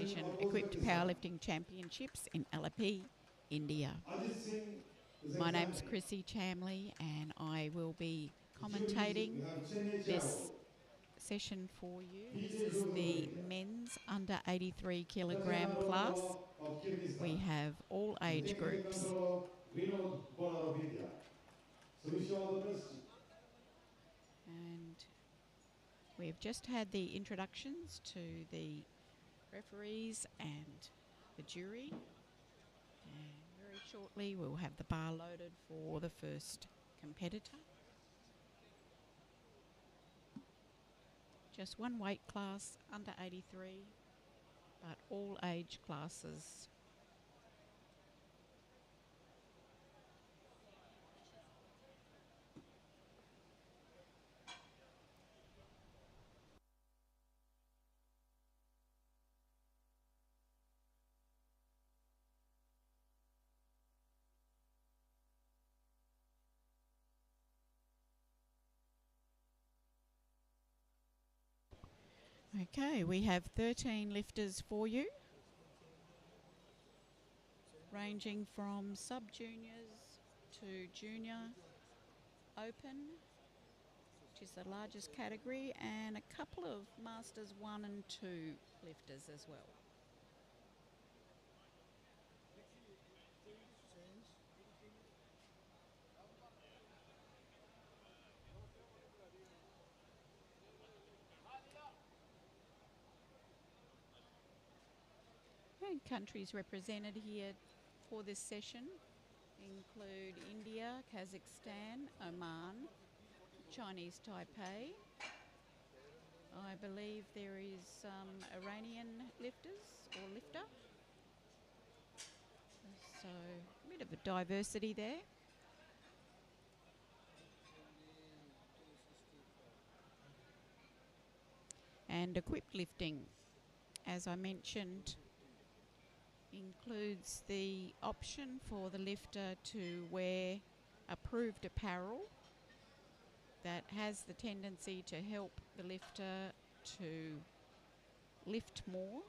Asian Equipped Powerlifting Championships in Alleppey, India. My name's Chrissy Chamley and I will be commentating this session for you. This is the men's under 83 kilogram class. We have all age groups. And we've just had the introductions to the referees and the jury. And very shortly we'll have the bar loaded for the first competitor. Just one weight class, under 83, but all age classes. Okay, we have 13 lifters for you, ranging from sub-juniors to junior open, which is the largest category, and a couple of Masters 1 and 2 lifters as well. And countries represented here for this session include India, Kazakhstan, Oman, Chinese Taipei. I believe there is some Iranian lifters or lifter. So a bit of a diversity there. And equipped lifting, as I mentioned, includes the option for the lifter to wear approved apparel that has the tendency to help the lifter to lift more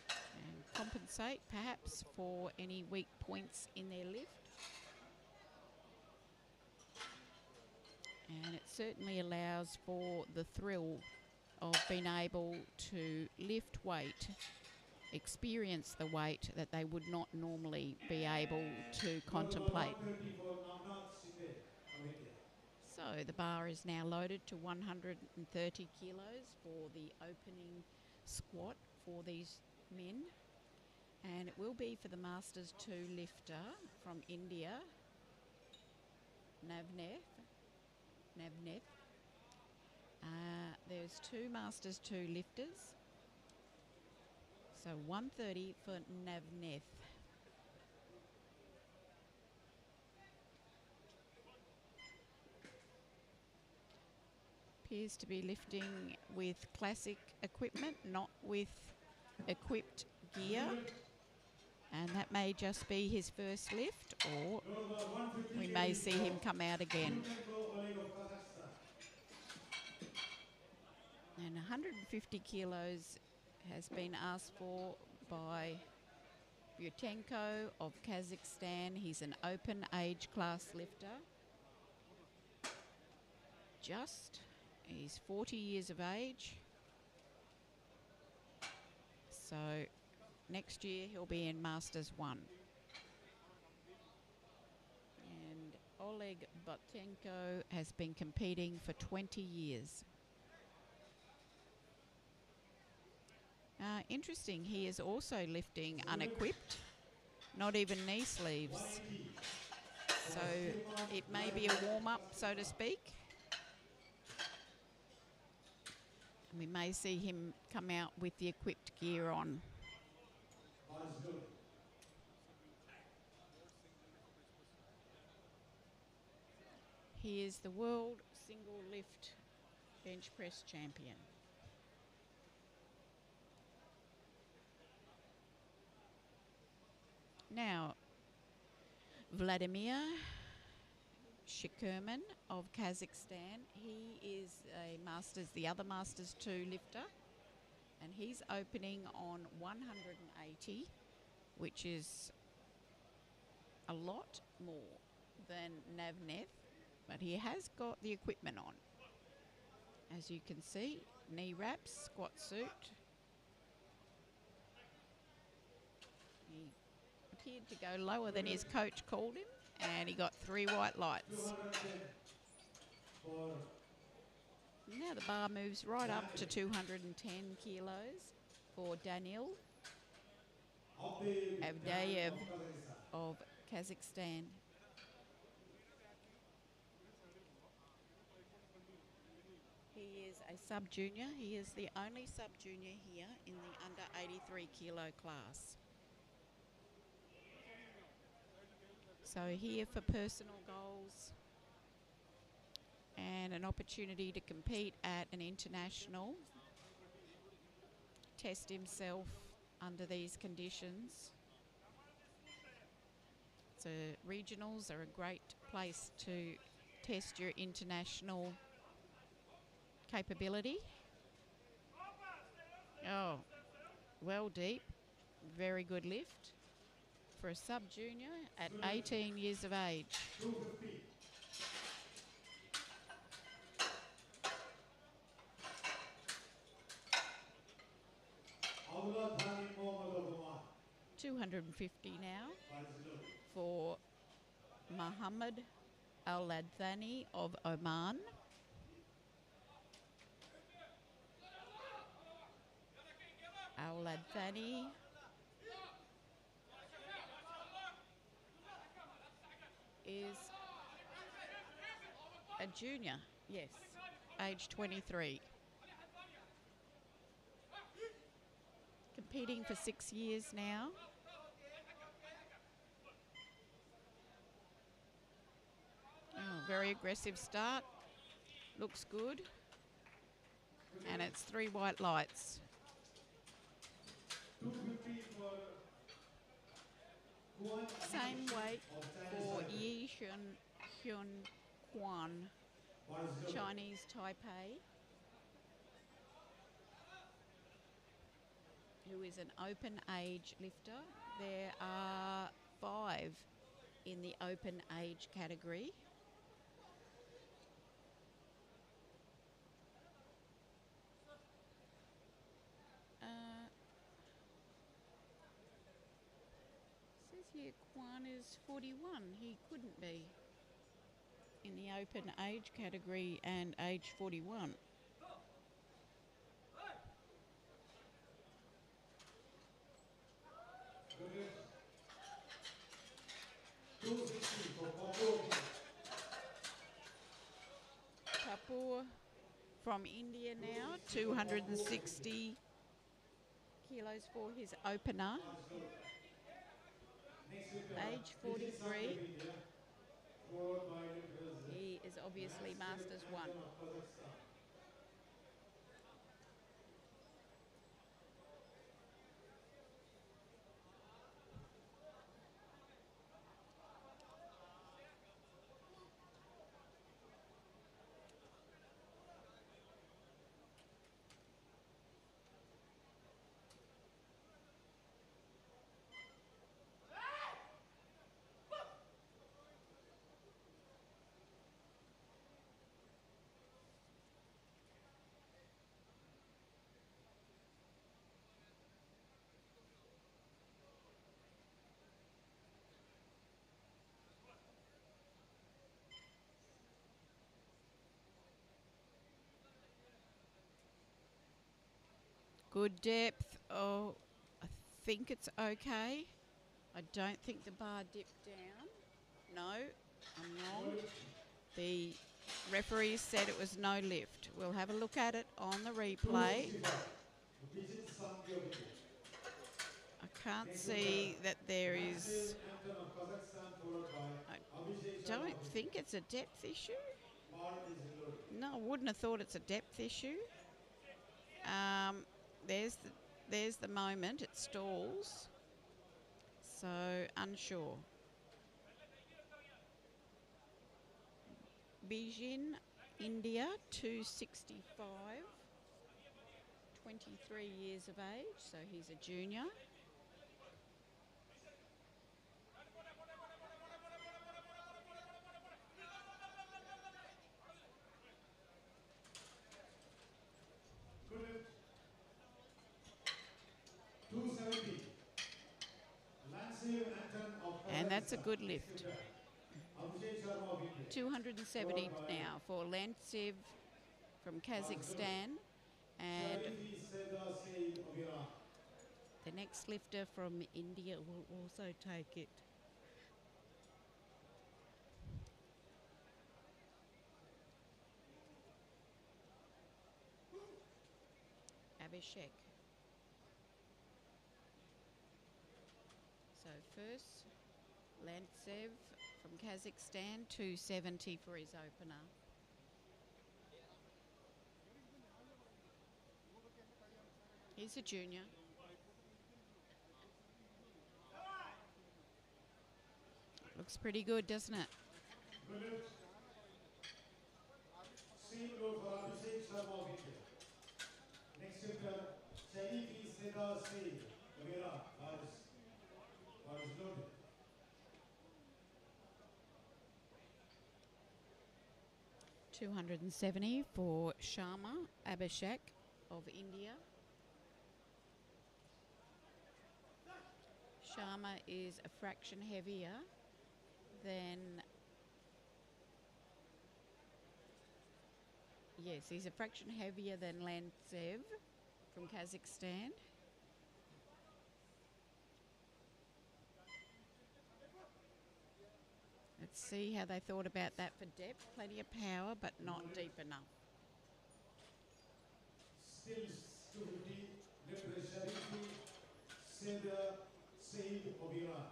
and compensate perhaps for any weak points in their lift. And it certainly allows for the thrill of being able to lift weight, experience the weight that they would not normally be able to contemplate. So the bar is now loaded to 130 kilos for the opening squat for these men. And it will be for the Masters 2 lifter from India, Navneet. There's two Masters 2 lifters. So 130 for Navneet. Appears to be lifting with classic equipment, not with equipped gear. And that may just be his first lift, or we may see him come out again. And 150 kilos has been asked for by Butenko of Kazakhstan. He's an open age class lifter. He's 40 years of age. So next year he'll be in Masters 1. And Oleg Butenko has been competing for 20 years. Interesting, he is also lifting unequipped, not even knee sleeves. So it may be a warm-up, so to speak. We may see him come out with the equipped gear on. He is the world single lift bench press champion. Now, Vladimir Shikerman of Kazakhstan, he is the other Masters 2 lifter. And he's opening on 180, which is a lot more than Navnev, but he has got the equipment on. As you can see, knee wraps, squat suit. He appeared to go lower than his coach called him, and he got 3 white lights. Now the bar moves right up to 210 kilos for Daniil Avdeyev of Kazakhstan. He is a sub-junior. He is the only sub-junior here in the under 83 kilo class. So here for personal goals and an opportunity to compete at an international, test himself under these conditions. So regionals are a great place to test your international capability. Oh, well deep, very good lift for a sub-junior at 18 years of age. $250 now for Muhammad Al-Ladhani of Oman. Al-Ladhani is a junior, yes, age 23. Competing for 6 years now. Oh, very aggressive start. Looks good. And it's 3 white lights. Same weight for Yi Hyun Kwan, Chinese Taipei, who is an open age lifter. There are 5 in the open age category. Says here Kwan is 41. He couldn't be in the open age category and age 41. Kapoor from India now, 260 kilos for his opener. Age 43. He is obviously Masters 1. Good depth. Oh, I think it's okay. I don't think the bar dipped down. No, I'm wrong. The referee said it was no lift. We'll have a look at it on the replay. I can't see that there is. I don't think it's a depth issue. No, I wouldn't have thought it's a depth issue. There's the moment it stalls. So unsure. Beijing, India, 265, 23 years of age, so he's a junior. And that's a good lift. 270 now for Lantsev from Kazakhstan. And the next lifter from India will also take it. Abhishek. So first, Lantsev from Kazakhstan, 270 for his opener. He's a junior. Looks pretty good, doesn't it? Next lifter, Sharifi Seda Said, Avera, Bars loaded. $270 for Sharma Abhishek of India. Sharma is a fraction heavier than, yes, he's a fraction heavier than Lantsev from Kazakhstan. Let's see how they thought about that for depth. Plenty of power, but not deep enough. Still 250, lifter Sharifi Seda Said of Iran.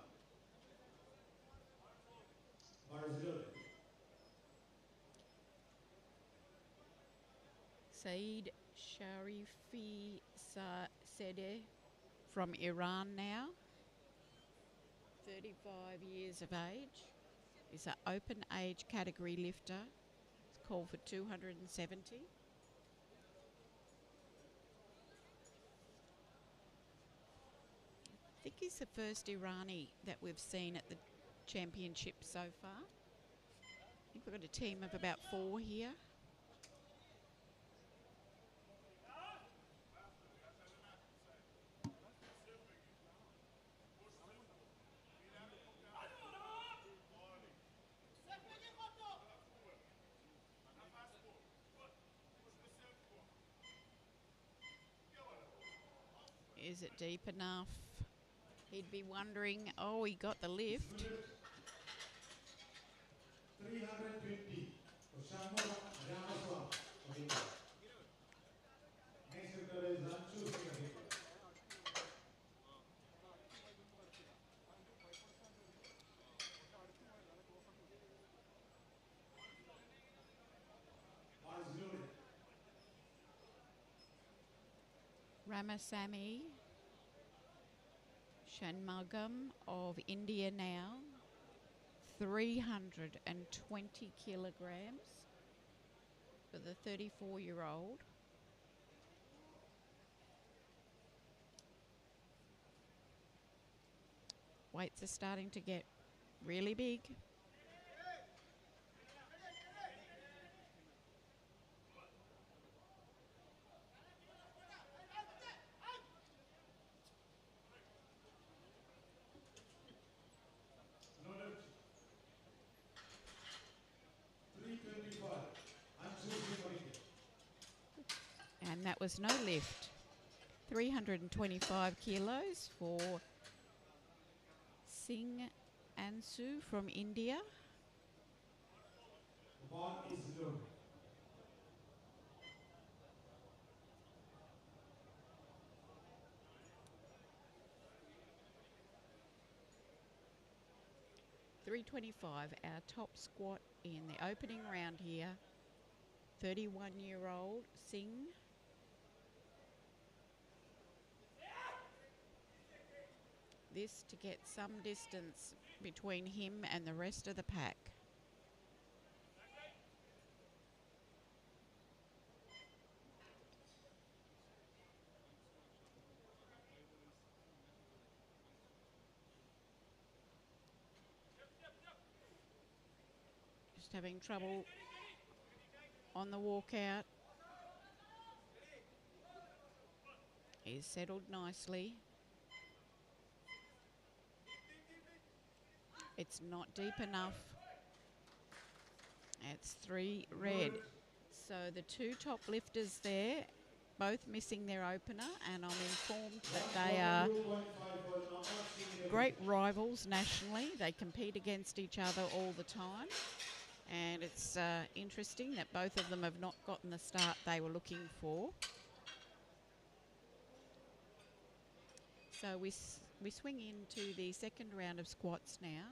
Bars loaded. Saeed Sharifi Sadeh from Iran now, 35 years of age. He's an open age category lifter. It's called for 270. I think he's the first Irani that we've seen at the championship so far. I think we've got a team of about 4 here. Is it deep enough? He'd be wondering, oh, he got the lift. 350 for Sharma Ramaswamy of India. Next lifter is Ranchu Singh of India. Bars loaded. Ramasamy Shanmugam of India now, 320 kilograms for the 34-year-old. Weights are starting to get really big. Loaded. 325. Ranchu Singh of India. And that was no lift. 325 kilos for Singh Ansu from India. The ball is loaded. $325, our top squat in the opening round here. 31-year-old Singh. This to get some distance between him and the rest of the pack. Just having trouble on the walkout. He's settled nicely. It's not deep enough. It's 3 red. So the 2 top lifters there, both missing their opener, and I'm informed that they are great rivals nationally. They compete against each other all the time, and it's interesting that both of them have not gotten the start they were looking for. So we swing into the second round of squats now,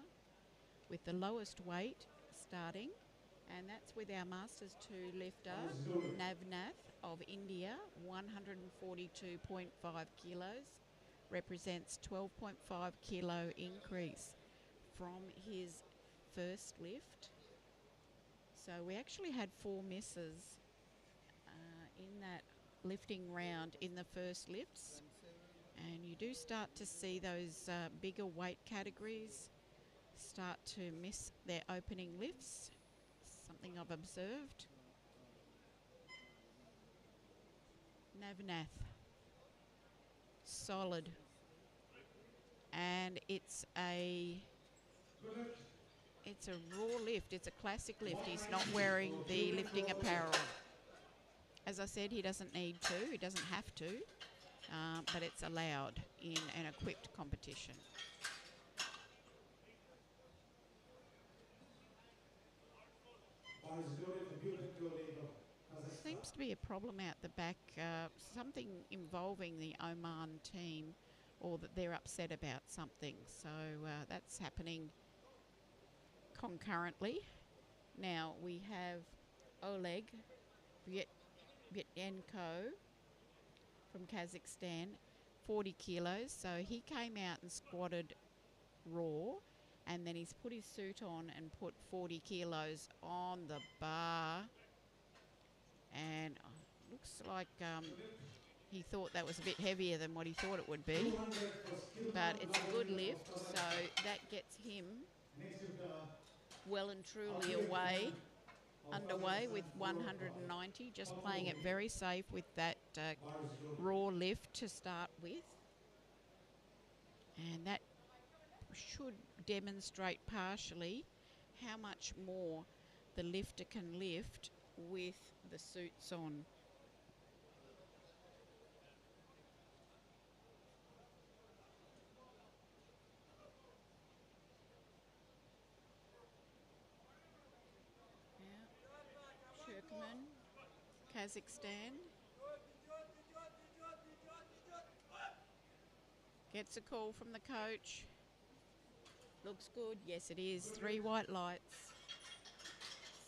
with the lowest weight starting, and that's with our Masters 2 lifter, Navnath of India, 142.5 kilos, represents 12.5 kilo increase from his first lift. So we actually had 4 misses in that lifting round in the first lifts, and you do start to see those bigger weight categories start to miss their opening lifts, something I've observed. Navnath, solid, and it's a raw lift. It's a classic lift. He's not wearing the lifting apparel. As I said, he doesn't need to, he doesn't have to, but it's allowed in an equipped competition. Seems to be a problem out the back, something involving the Oman team, or that they're upset about something. So that's happening concurrently. Now we have Oleg Vyetyenko from Kazakhstan, 40 kilos. So he came out and squatted raw, and then he's put his suit on and put 40 kilos on the bar, and looks like he thought that was a bit heavier than what he thought it would be, but it's a good lift, so that gets him well and truly underway with 190, just playing it very safe with that raw lift to start with, and that should demonstrate partially how much more the lifter can lift with the suits on. Turkmen, Kazakhstan. Gets a call from the coach. Looks good. Yes, it is. 3 white lights.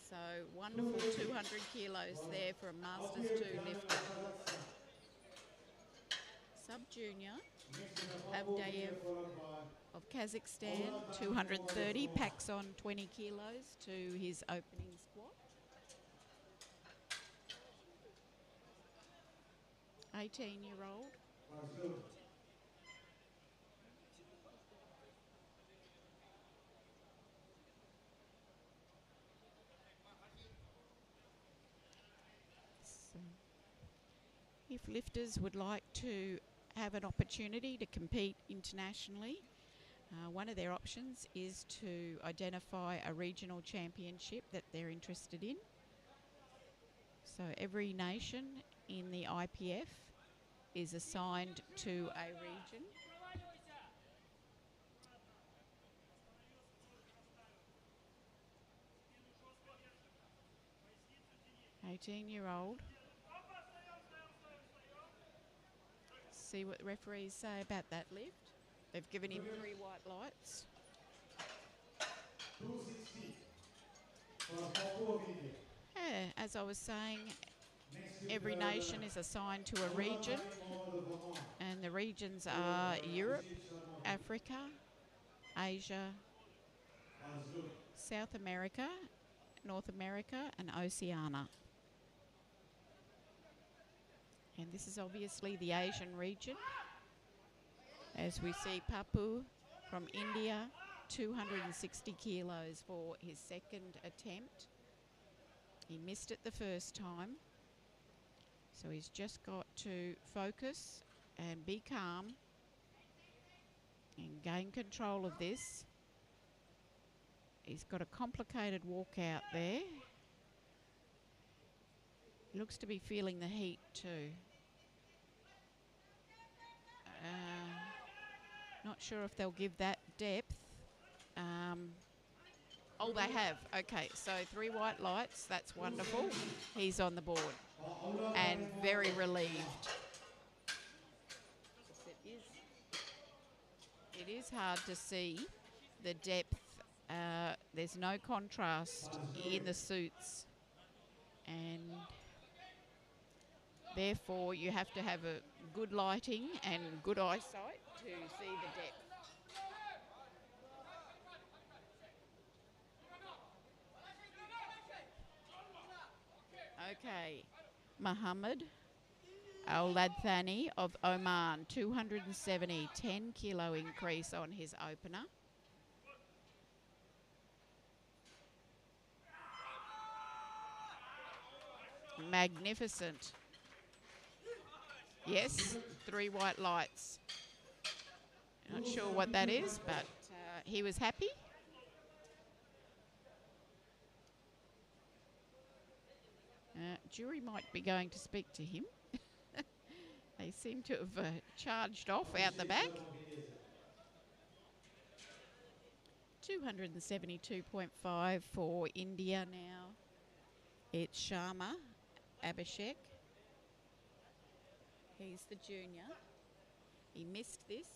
So wonderful 200 kilos there for a Masters 2 lifter. Sub-junior, Avdayev of Kazakhstan, 230, packs on 20 kilos to his opening squat. 18-year-old. So, if lifters would like to have an opportunity to compete internationally, one of their options is to identify a regional championship that they're interested in. So every nation in the IPF is assigned to a region. "18-year-old. See what the referees say about that lift. They've given him 3 white lights. 260. Yeah, as I was saying, every nation is assigned to a region, and the regions are Europe, Africa, Asia, South America, North America, and Oceania. And this is obviously the Asian region, as we see Papu from India, 260 kilos for his second attempt. He missed it the first time. So he's just got to focus and be calm and gain control of this. He's got a complicated walkout there. Looks to be feeling the heat too. Not sure if they'll give that depth. Oh, they have. Okay, so 3 white lights. That's wonderful. He's on the board and very relieved. It is hard to see the depth. There's no contrast in the suits, and therefore you have to have a good lighting and good eyesight to see the depth. Okay, Muhammad Al-Ladthani of Oman, 270, 10 kilo increase on his opener. Magnificent. Yes, 3 white lights. Not sure what that is, but he was happy. Jury might be going to speak to him. They seem to have charged off out the back. 272.5 for India now. It's Sharma Abhishek. He's the junior. He missed this.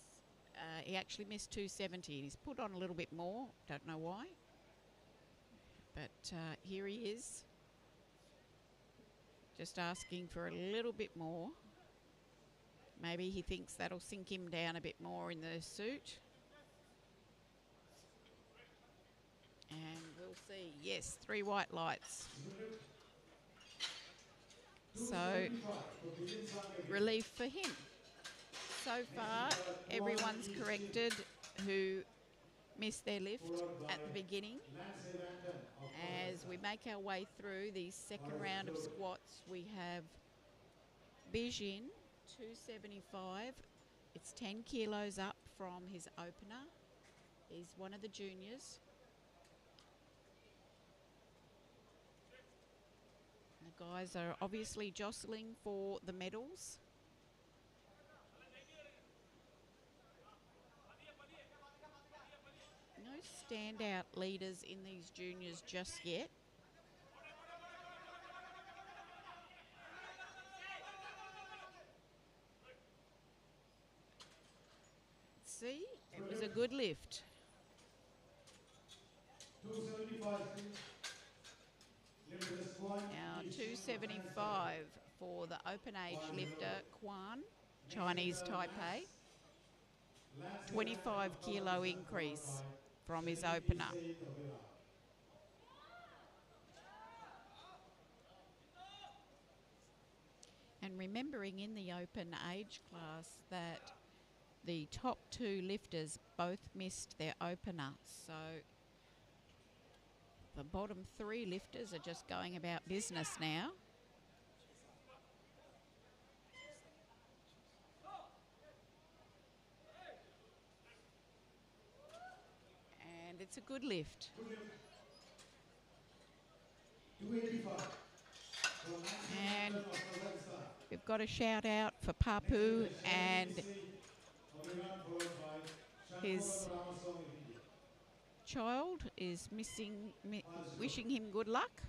He actually missed 270. He's put on a little bit more. Don't know why. But here he is. Just asking for a little bit more. Maybe he thinks that'll sink him down a bit more in the suit. And we'll see. Yes, 3 white lights. So, relief for him. So far, everyone's corrected who missed their lift at the beginning. As we make our way through the second round of squats, we have Bijin, 275. It's 10 kilos up from his opener. He's one of the juniors. The guys are obviously jostling for the medals. No standout leaders in these juniors just yet. See, it was a good lift. 275. Now 275 for the open age lifter Kwan, Chinese Taipei. 25 kilo increase from his opener. And remembering in the open age class that the top 2 lifters both missed their opener. So the bottom 3 lifters are just going about business now. And it's a good lift. 285. And we've got a shout out for Papu and his child is wishing him good luck.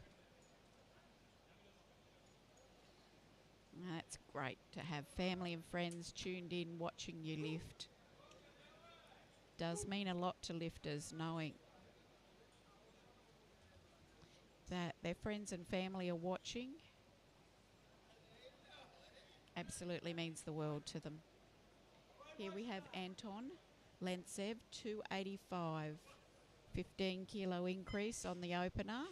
That's great to have family and friends tuned in watching you lift. Does mean a lot to lifters knowing that their friends and family are watching. Absolutely means the world to them. Here we have Anton Lentsev, 285. 15 kilo increase on the opener.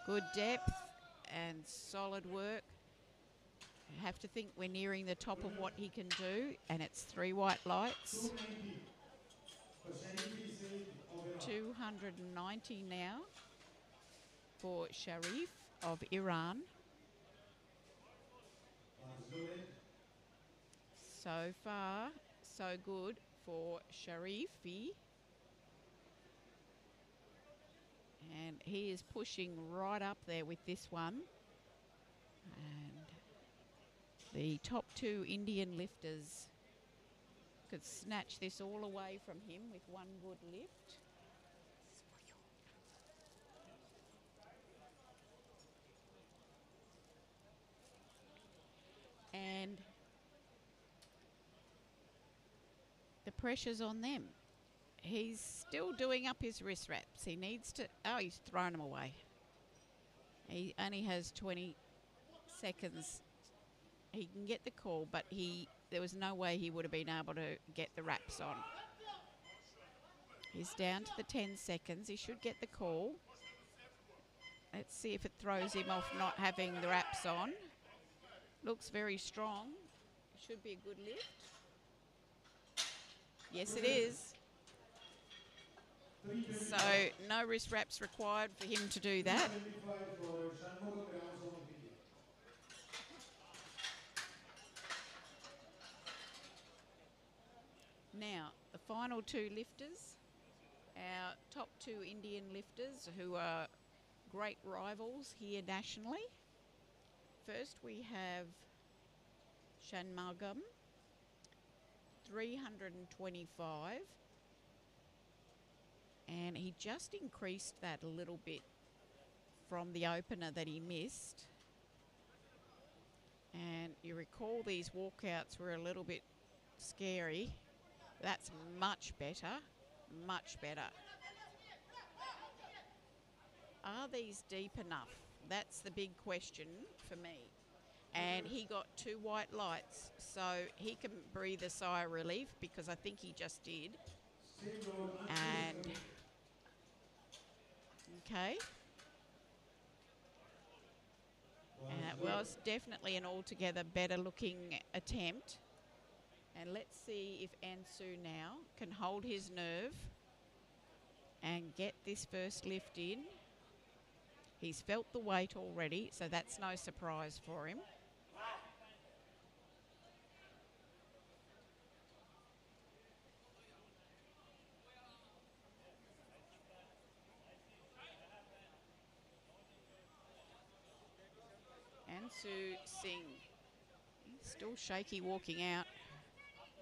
Good depth and solid work. I have to think we're nearing the top of what he can do, and it's 3 white lights. Percentage Said of Iraq. 290 now for Sharif of Iran. Bars loaded. So far, so good for Sharifi. And he is pushing right up there with this one. And the top two Indian lifters could snatch this all away from him with one good lift. And the pressure's on them. He's still doing up his wrist wraps. He needs to... Oh, he's thrown them away. He only has 20 seconds. He can get the call, but there was no way he would have been able to get the wraps on. He's down to the 10 seconds. He should get the call. Let's see if it throws him off not having the wraps on. Looks very strong. Should be a good lift. Yes, it is. So no wrist wraps required for him to do that. Now, the final two lifters, our top two Indian lifters who are great rivals here nationally. First we have Shanmugam, 325. And he just increased that a little bit from the opener that he missed. And you recall these walkouts were a little bit scary. That's much better, much better. Are these deep enough? That's the big question for me. And he got two white lights, so he can breathe a sigh of relief because I think he just did. And okay. And it was definitely an altogether better looking attempt. And let's see if Ansu now can hold his nerve and get this first lift in. He's felt the weight already, so that's no surprise for him. Ansu Singh, he's still shaky walking out.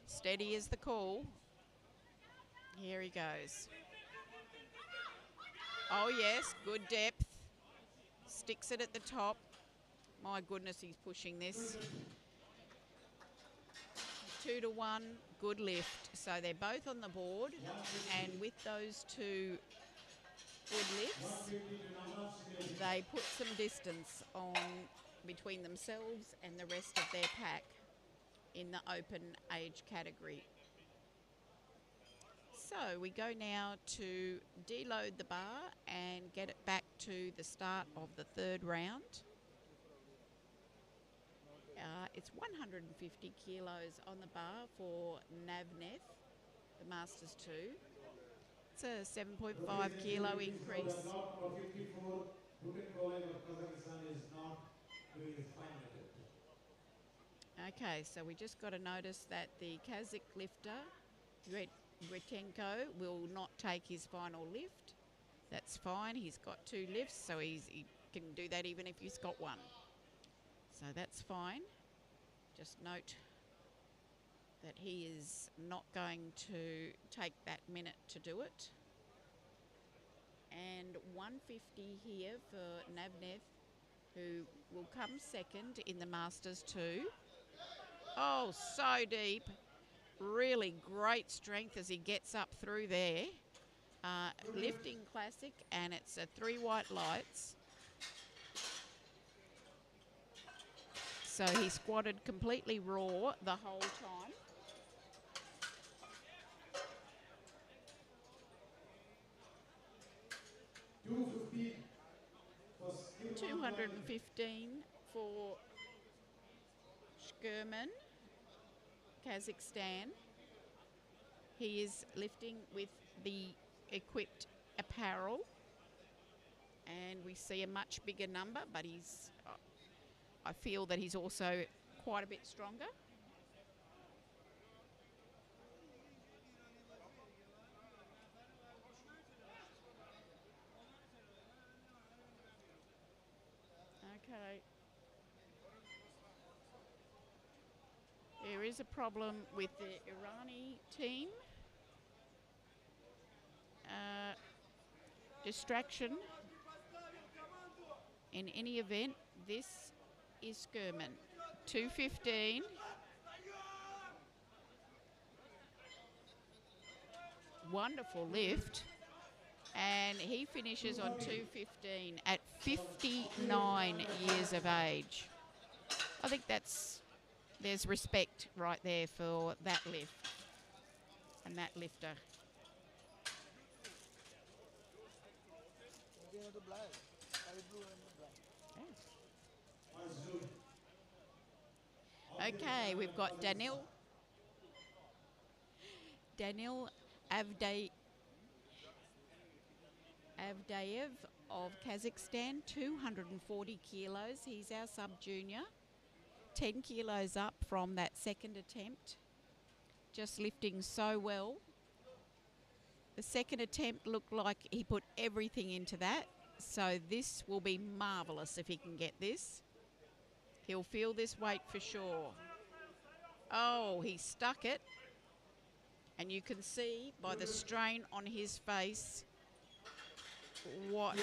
Steady as the call. Here he goes. Oh yes, good depth. Sticks it at the top. My goodness, he's pushing this. 2 to 1, good lift. So they're both on the board, and with those two good lifts, they put some distance on between themselves and the rest of their pack in the open age category. So we go now to deload the bar and get it back to the start of the third round. It's 150 kilos on the bar for Navnev, the Masters 2. It's a 7.5 kilo increase. Okay, so we just got to notice that the Kazakh lifter, Gretenko, will not take his final lift. That's fine. He's got two lifts, so he can do that even if he's got one. So that's fine. Just note that he is not going to take that minute to do it. And 150 here for Navnev, who will come second in the Masters 2. Oh, so deep. Really great strength as he gets up through there. Lifting classic, and it's 3 white lights. So he squatted completely raw the whole time. $215 for Shkurman, Kazakhstan. He is lifting with the equipped apparel, and we see a much bigger number, but I feel that he's also quite a bit stronger. Okay. There is a problem with the Irani team. Distraction. In any event, this is Skirman. 2:15. Wonderful lift. And he finishes on 2:15 at 59 years of age. I think there's respect right there for that lift and that lifter. Okay, we've got Daniil Avdayev of Kazakhstan, 240 kilos. He's our sub-junior, 10 kilos up from that second attempt. Just lifting so well. The second attempt looked like he put everything into that. So this will be marvellous if he can get this. He'll feel this weight for sure. Oh, he stuck it. And you can see by the strain on his face what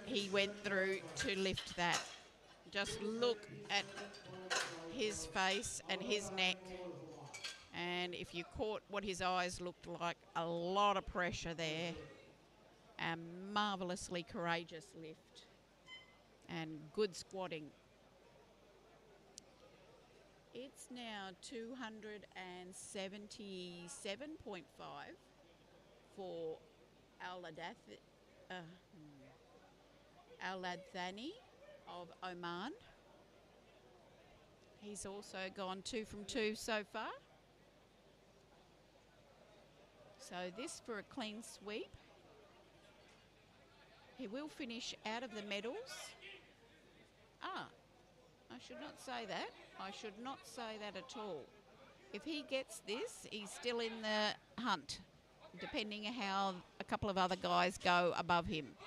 he went through to lift that. Just look at his face and his neck. And if you caught what his eyes looked like, a lot of pressure there. A marvellously courageous lift. And good squatting. It's now 277.5 for Al-Ladhani of Oman. He's also gone 2 from 2 so far. So this for a clean sweep. He will finish out of the medals. I should not say that. I should not say that at all. If he gets this, he's still in the hunt, depending on how a couple of other guys go above him.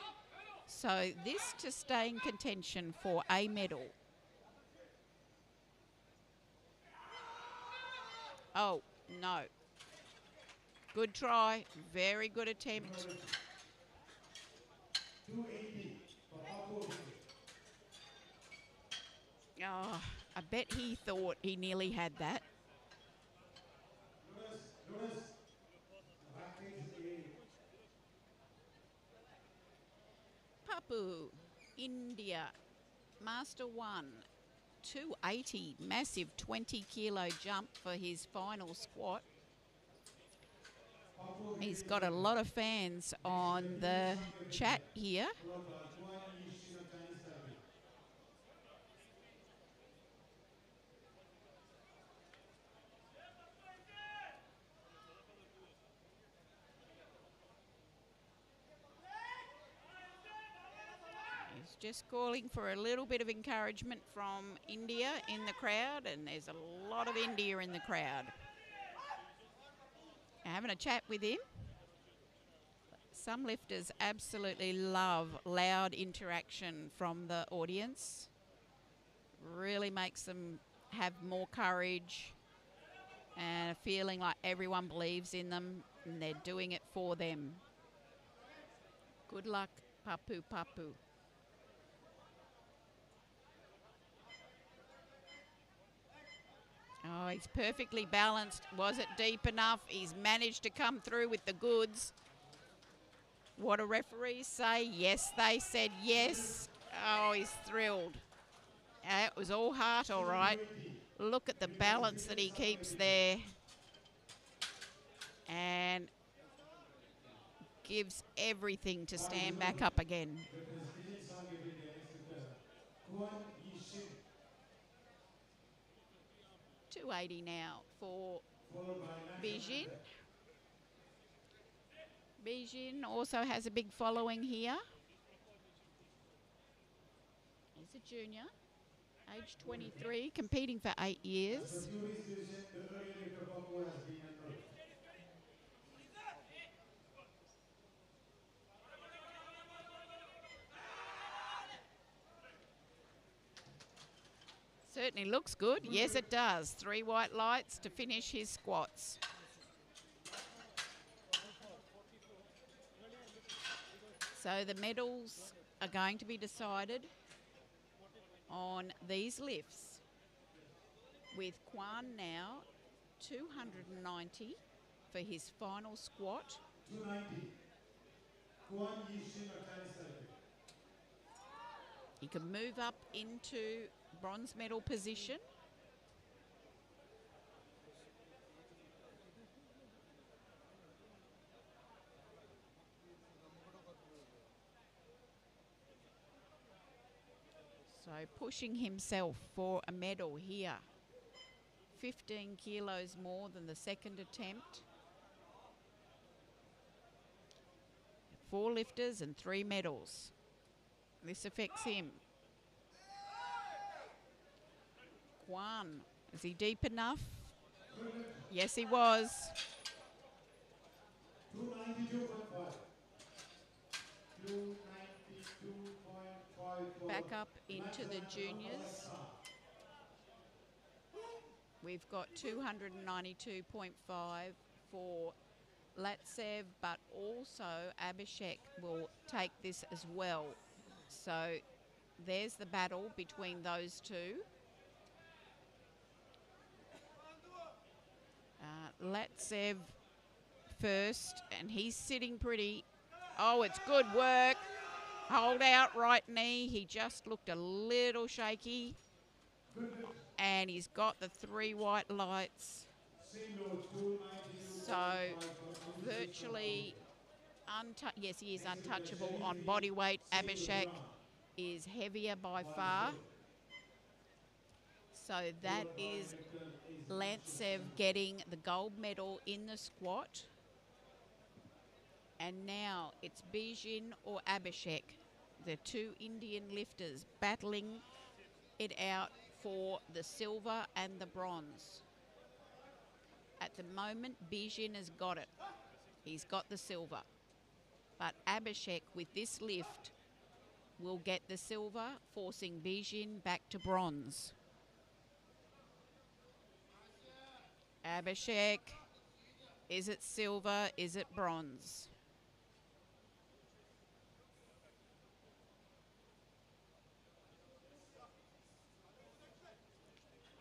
So this to stay in contention for a medal. Oh, no. Good try. Very good attempt. 280 for Powerlifting. Oh, I bet he thought he nearly had that. Notice, back page is 8. Papu, India, Master 1, 280, massive 20 kilo jump for his final squat. He's got a lot of fans on the chat here. He's just calling for a little bit of encouragement from India in the crowd, and there's a lot of India in the crowd. Having a chat with him. Some lifters absolutely love loud interaction from the audience. Really makes them have more courage and a feeling like everyone believes in them and they're doing it for them. Good luck, Papu Papu. Oh, he's perfectly balanced. Was it deep enough? He's managed to come through with the goods. What do referees say? Yes, they said yes. Oh, he's thrilled. It was all heart, all right. Look at the balance that he keeps there. And gives everything to stand back up again. 280 now for Bijin. Bijin also has a big following here. He's a junior, age 23, competing for 8 As years. per jury's decision, the earlier lifter Paco has been annulled. Certainly looks good. Yes, it does. 3 white lights to finish his squats. So the medals are going to be decided on these lifts, with Kwan now 290 for his final squat. 290. Kwan Yishin or Chinese Taipei. He can move up into bronze medal position. So pushing himself for a medal here. 15 kilos more than the second attempt. 4 lifters and 3 medals. This affects him. Kwan, is he deep enough? Yes, he was. 292.5. 292.5. Back up into the juniors. We've got 292.5 for Latsev, but also Abhishek will take this as well. So there's the battle between those two. Latsev first, and he's sitting pretty. Oh, it's good work. Hold out right knee. He just looked a little shaky. And he's got the 3 white lights. So virtually, yes, he is untouchable on body weight. Abhishek is heavier by far. So that is Lantsev getting the gold medal in the squat. And now it's Bijin or Abhishek, the 2 Indian lifters, battling it out for the silver and the bronze. At the moment, Bijin has got it. He's got the silver. But Abhishek, with this lift, will get the silver, forcing Bijin back to bronze. Abhishek, is it silver? Is it bronze?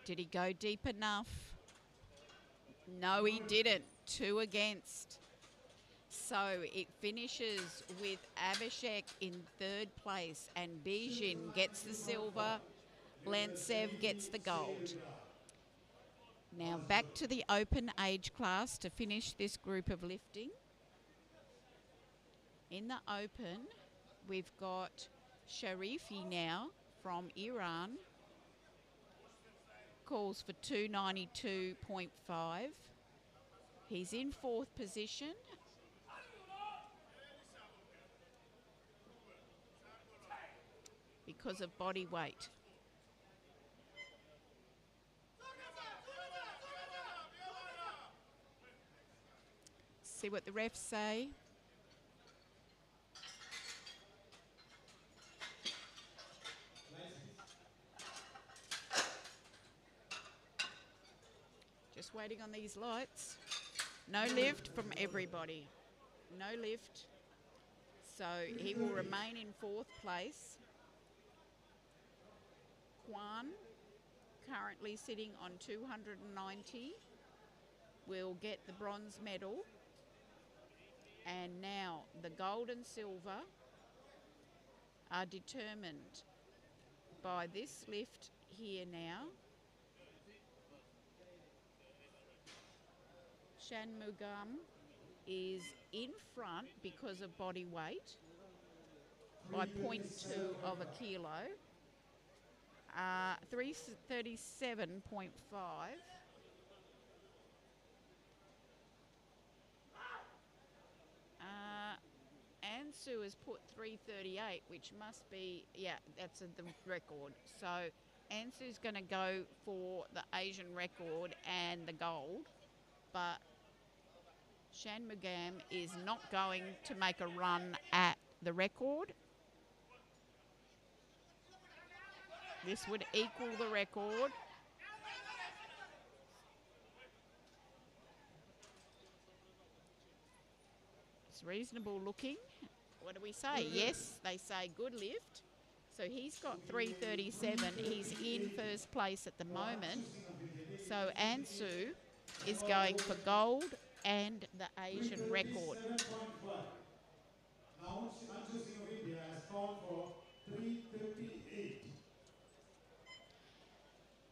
Did he go deep enough? No, he didn't. 2 against. So it finishes with Abhishek in 3rd place, and Bijin gets the silver. Lantsev gets the gold. Now back to the open age class to finish this group of lifting. In the open, we've got Sharifi now from Iran. Calls for 292.5. He's in 4th position. Because of body weight. See what the refs say. Just waiting on these lights. No lift from everybody. No lift. So he will remain in 4th place. Kwan, currently sitting on 290, will get the bronze medal. And now the gold and silver are determined by this lift here now. Shanmugam is in front because of body weight by 0.2 of a kilo. 337.5. Ansu has put 3:38, which must be, yeah, that's the record. So Ansu's going to go for the Asian record and the gold, but Shanmugam is not going to make a run at the record. This would equal the record. It's reasonable looking. What do we say? Yes, they say good lift. So he's got 3:37. He's in first place at the moment. So Ansu is going for gold and the Asian record. 337.5. Now Anju Singh of India has gone for 3:38.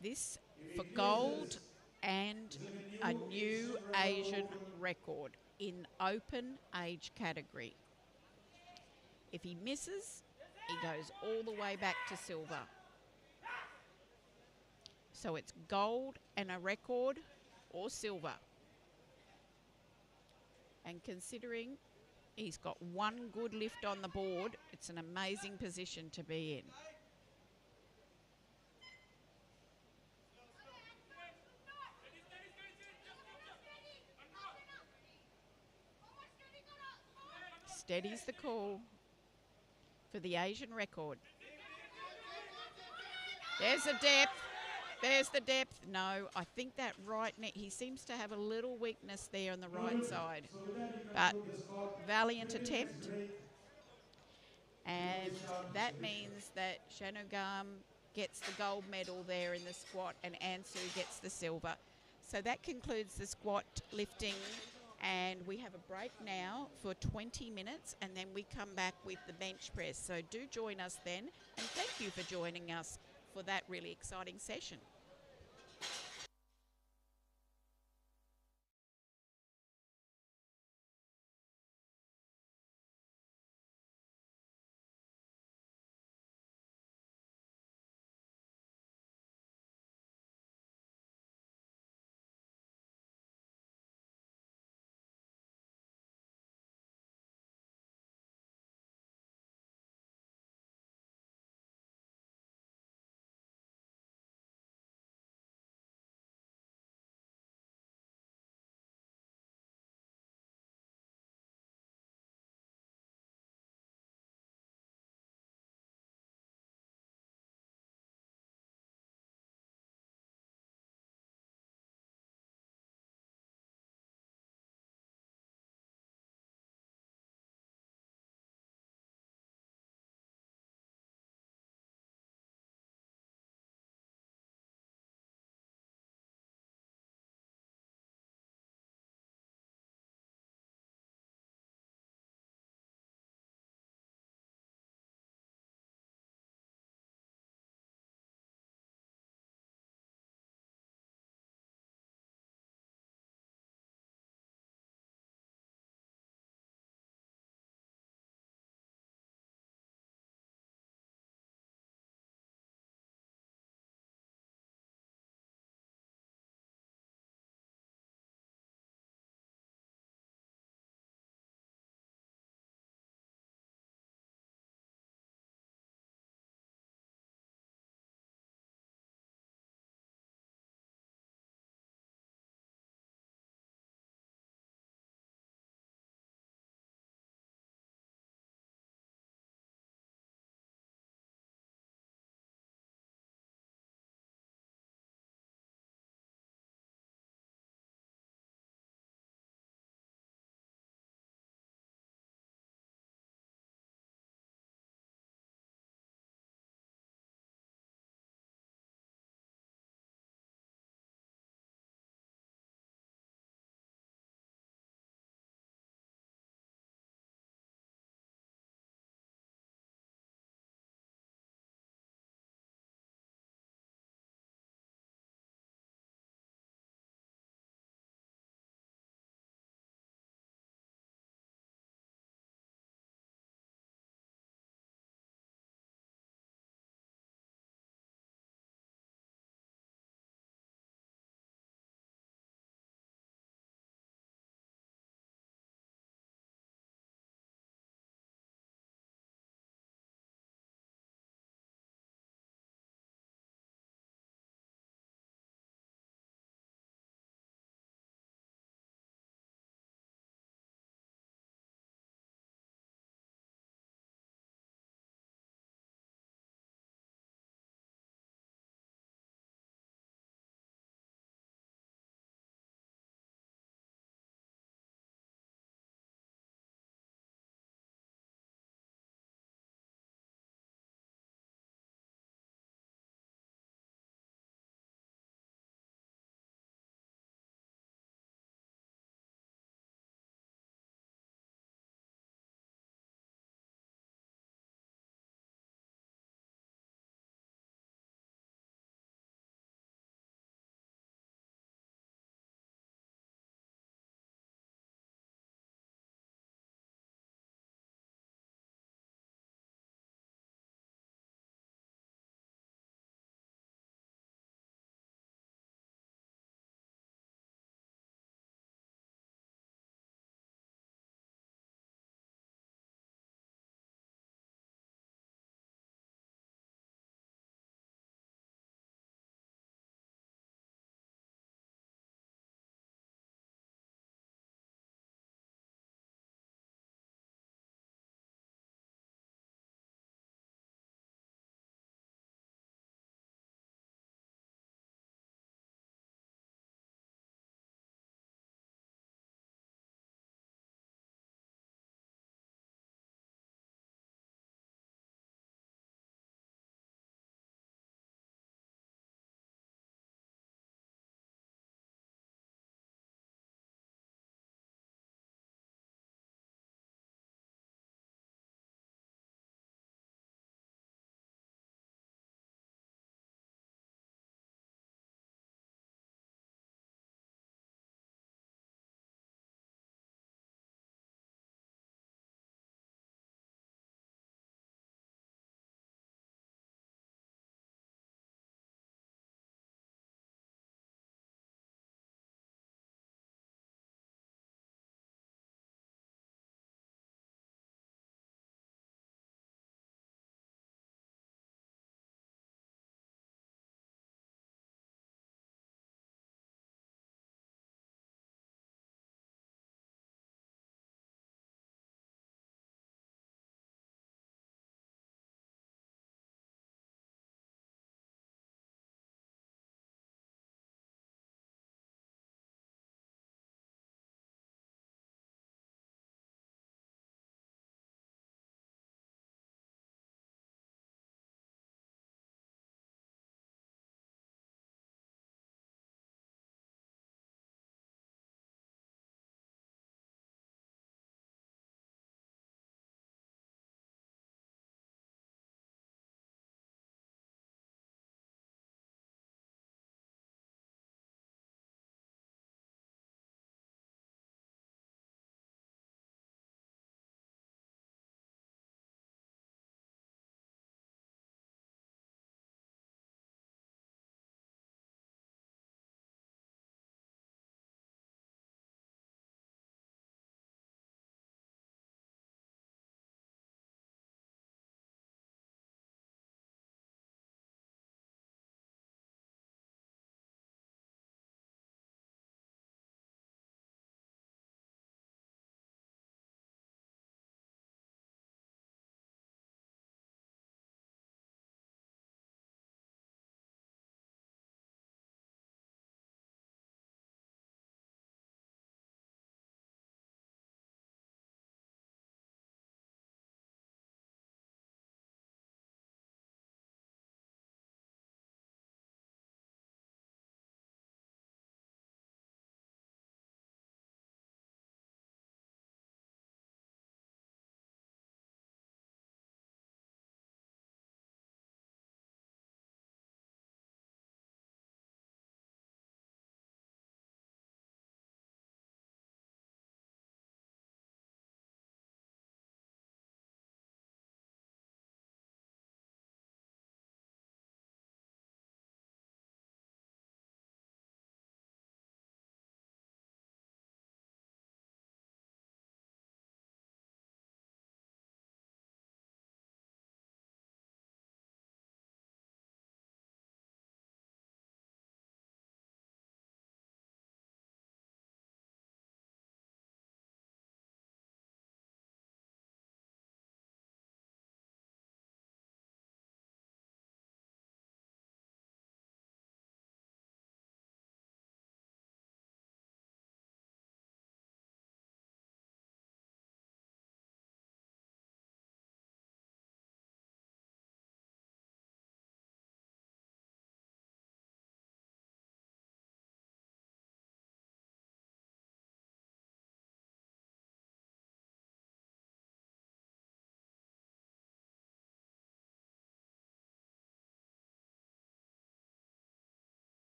This If for he gold clears and this, this a will be new Asian record in open age category. If he misses, he goes all the way back to silver. So it's gold and a record or silver. And considering he's got one good lift on the board, it's an amazing position to be in. Steady's the call for the Asian record. There's the depth. There's the depth. No, I think that right neck, he seems to have a little weakness there on the right side. So with that, you But conclude the score. valiant 20 minutes attempt. break. And that means that Shanmugam gets the gold medal there in the squat and Ansu gets the silver. So that concludes the squat lifting, and we have a break now for 20 minutes and then we come back with the bench press. So do join us then, and thank you for joining us for that really exciting session.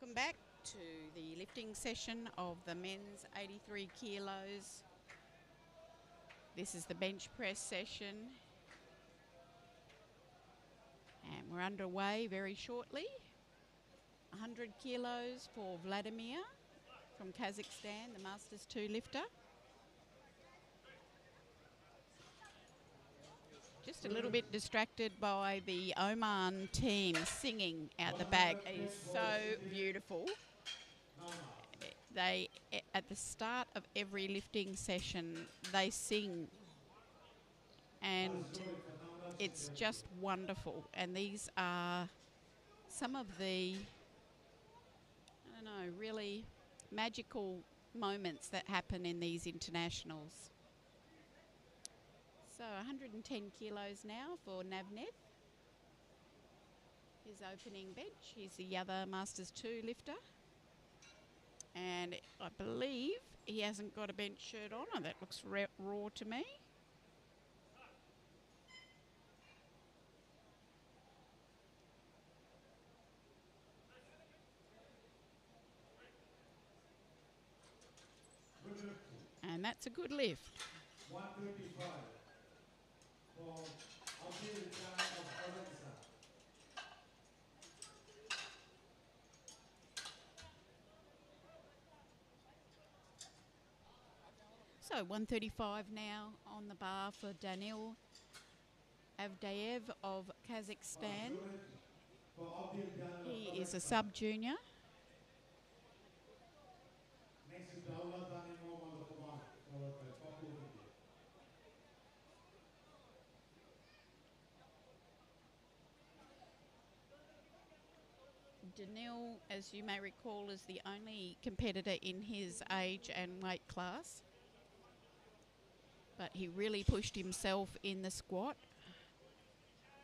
Welcome back to the lifting session of the men's 83 kilos. This is the bench press session. And we're underway very shortly. 100 kilos for Vladimir from Kazakhstan, the Masters 2 lifter. Just a little bit distracted by the Oman team singing out the back. It is so beautiful. They, at the start of every lifting session, they sing, and it's just wonderful. And these are some of the, I don't know, really magical moments that happen in these internationals. So 110 kilos now for Navnev. His opening bench. He's the other Masters 2 lifter. And I believe he hasn't got a bench shirt on. Oh, that looks raw to me. And that's a good lift. 135 for Abdul Khan of Kazakhstan. So 135 now on the bar for Danil Avdayev of Kazakhstan. He is a sub-junior. Next is Dawla Dani Mohammad of Oman, followed by Papu of India. Danil, as you may recall, is the only competitor in his age and weight class. But he really pushed himself in the squat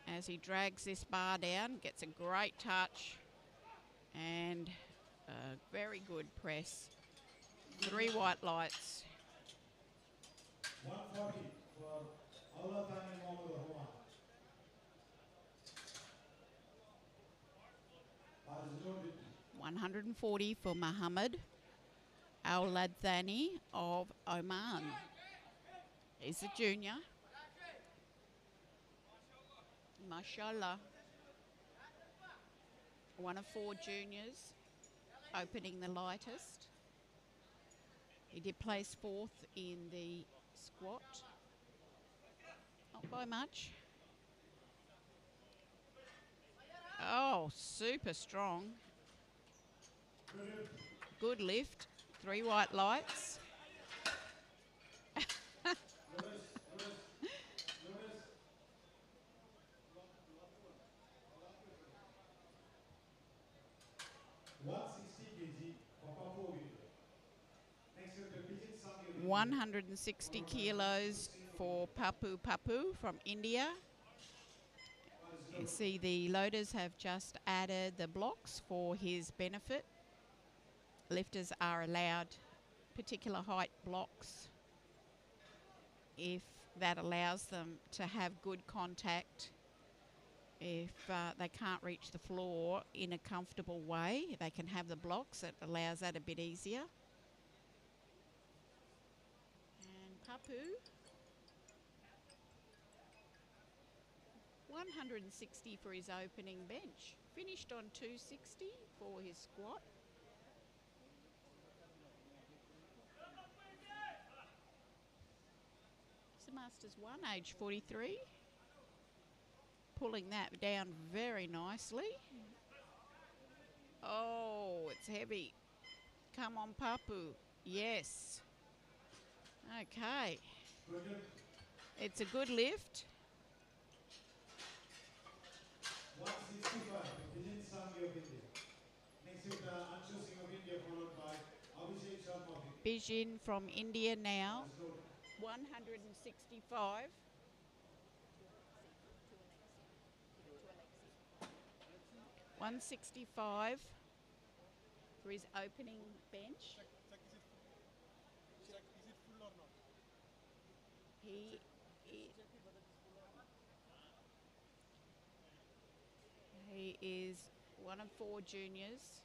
as he drags this bar down, gets a great touch and a very good press. 3 white lights. 140 for Dawla Dani Mohammad of Oman. Bar is loaded. 140 for Muhammad Al-Ladhani of Oman. He's a junior. Mashallah. One of 4 juniors, opening the lightest. He did place 4th in the squat. Not by much. Oh, super strong. Good lift. 3 white lights. Kg for Papu of India. Next is the Bijit Sanghi of India. 160 kilos for Papu Papu from India. You see the loaders have just added the blocks for his benefit. Lifters are allowed particular height blocks if that allows them to have good contact. If they can't reach the floor in a comfortable way, they can have the blocks. It allows that a bit easier. And Papu, 160 for his opening bench. Finished on 260 for his squat. It's the Masters 1, age 43. Pulling that down very nicely. Oh, it's heavy. Come on, Papu. Yes. Okay. It's a good lift. 165 for Bijit Sanghi of India. Next is Anshu Singh of India, followed by Abhishek Sharma of India. Bijin from India now. Bar is loaded. 165. $165 for his opening bench. He is one of 4 juniors.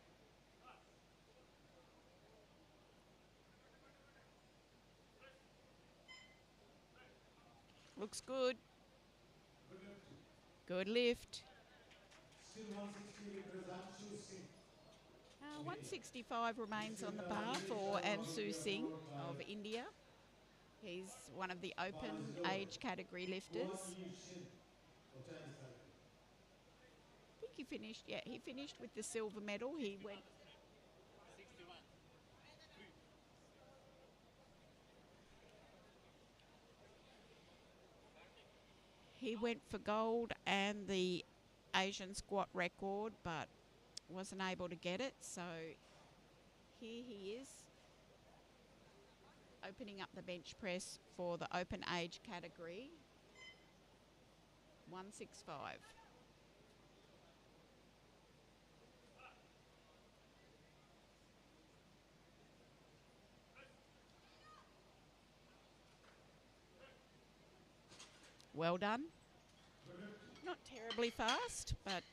looks good. Good lift. Good lift. Still 160 liters Anshu Singh. 165 remains on the Next bar up, for Sharma of Anshu India, Singh followed by of India. He's one of the bar is open loaded. age category lifters. Guan Yi Shin of Chinese Taipei. I think he finished, yeah, he finished with the silver medal. He went for gold and the Asian squat record, but wasn't able to get it. So here he is, opening up the bench press for the open age category. 165. Well done. Not terribly fast, but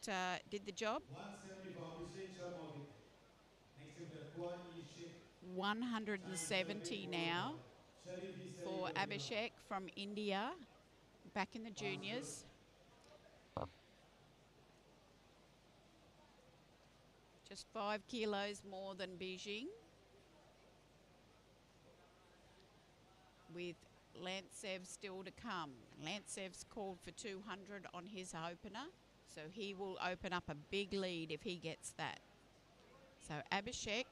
did the job. 170 for Abhishek Sharma of India. Next lifter Guan Yi Shin. 170 now for Abhishek from India, back in the juniors. Just 5 kilos more than Beijing, with Lantsev still to come. Lantsev's called for 200 on his opener, so he will open up a big lead if he gets that. So Abhishek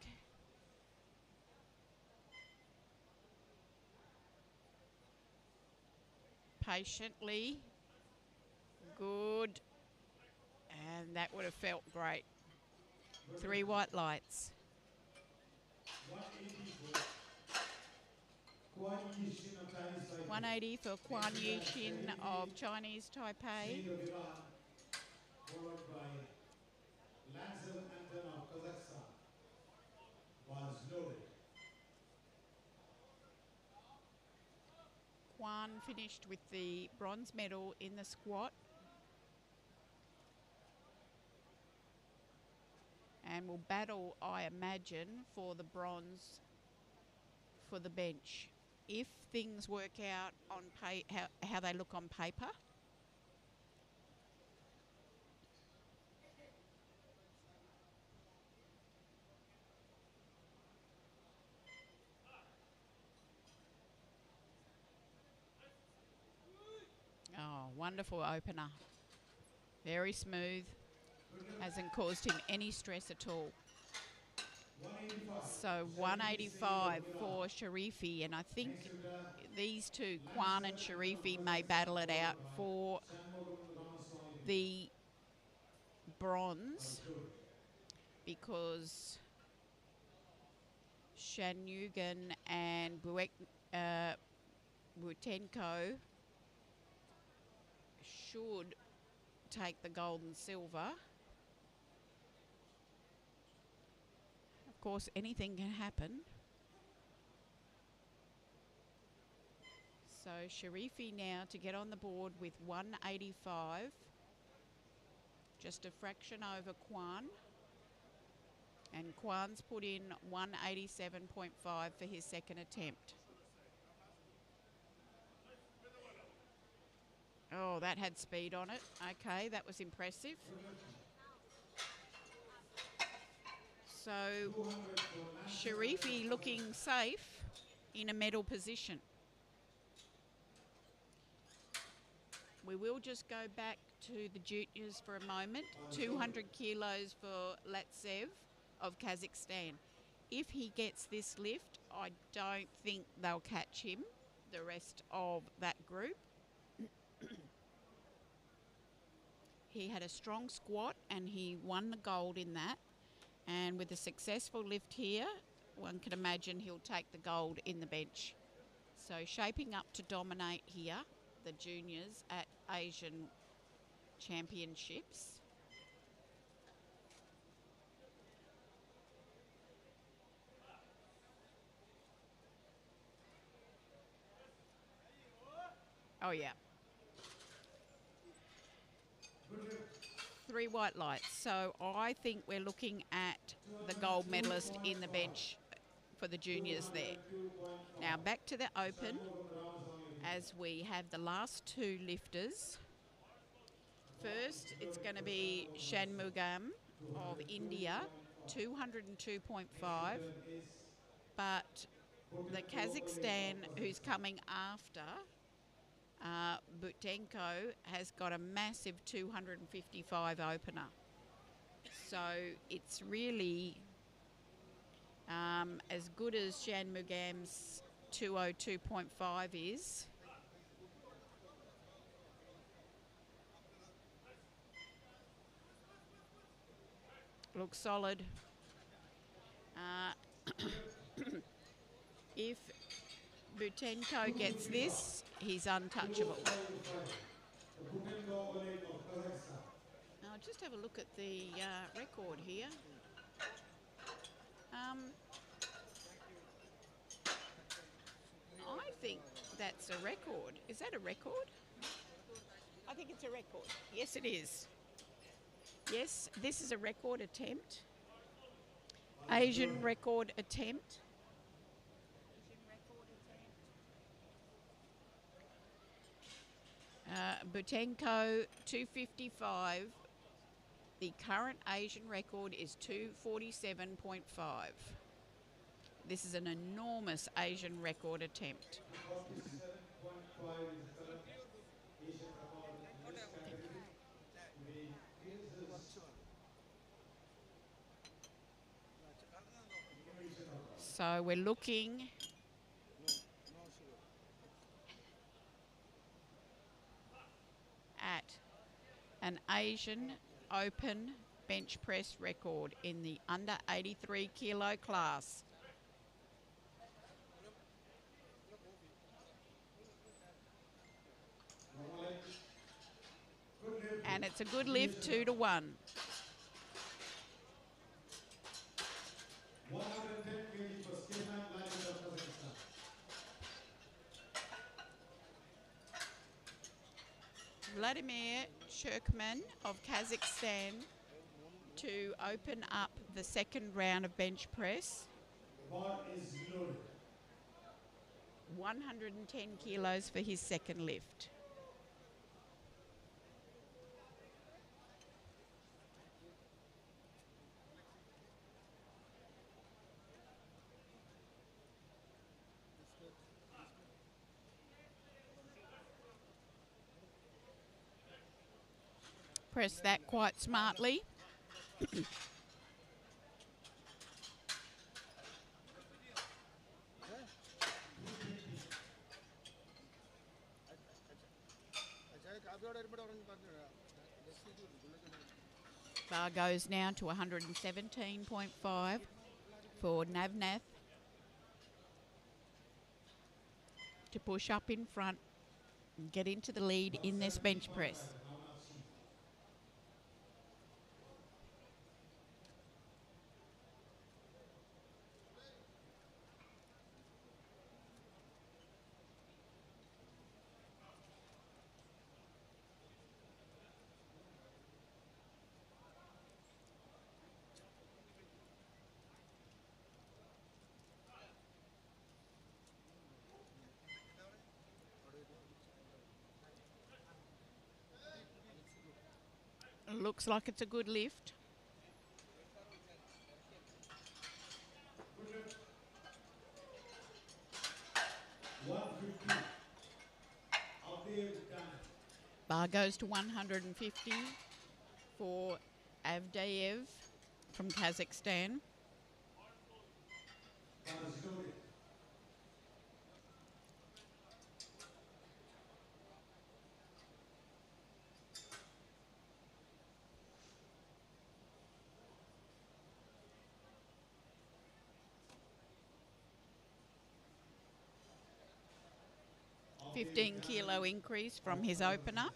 patiently, good, and that would have felt great. 3 white lights. 180 for Guan Yi Shin 180 for Kuan Yi Shin of Chinese Taipei. of Chinese Taipei. Saeed of Iran, followed by Lancel Anton of Kazakhstan. Was loaded. Kuan finished with the bronze medal in the squat and will battle, I imagine, for the bronze for the bench if things work out on how they look on paper. Oh, wonderful opener. Very smooth. Hasn't caused him any stress at all. 185. So 185 for Sharifi, and I think these two, Kuan and Sharifi, may battle it out for the bronze, because Shanugan and Butenko should take the gold and silver. Of course, anything can happen. So Sharifi now to get on the board with 185, just a fraction over Kuan. And Kuan's put in 187.5 for his second attempt. Oh, that had speed on it. Okay, that was impressive. So Sharifi looking safe in a medal position. We will just go back to the juniors for a moment. 200 kilos for Latsev of Kazakhstan. If he gets this lift, I don't think they'll catch him, the rest of that group. He had a strong squat and he won the gold in that. And with a successful lift here, one can imagine he'll take the gold in the bench. So shaping up to dominate here, the juniors at Asian Championships. Oh, yeah. 3 white lights. So I think we're looking at the gold medalist in the bench for the juniors there. Now back to the open. as we have the last two lifters. First, it's going to be Shanmugam of India, 202.5, but the Kazakhstan who's coming after, Butenko, has got a massive 255 opener. So it's really as good as Shanmugam's 202.5 is. Looks solid. If Butenko gets this, he's untouchable. Now, I'll just have a look at the record here. I think that's a record. Is that a record? I think it's a record. Yes, it is. Yes, this is a record attempt. Asian record attempt. Butenko 255. The current Asian record is 247.5. This is an enormous Asian record attempt. 47.5 is the current Asian record in this category. So we're looking at an Asian Open bench press record in the under 83 kilo class. And it's a good lift, 2-1. 110 kg for Stefan Latin of Kazakhstan. Vladimir Shirkman of Kazakhstan to open up the second round of bench press. The bar is loaded. 110 kilos for his second lift. Press that quite smartly. Bar goes now to 117.5 for Navnath to push up in front and get into the lead in this bench press. Looks like it's a good lift. Bar goes to 150 for Avdeyev from Kazakhstan. 15 kilo increase from his opener.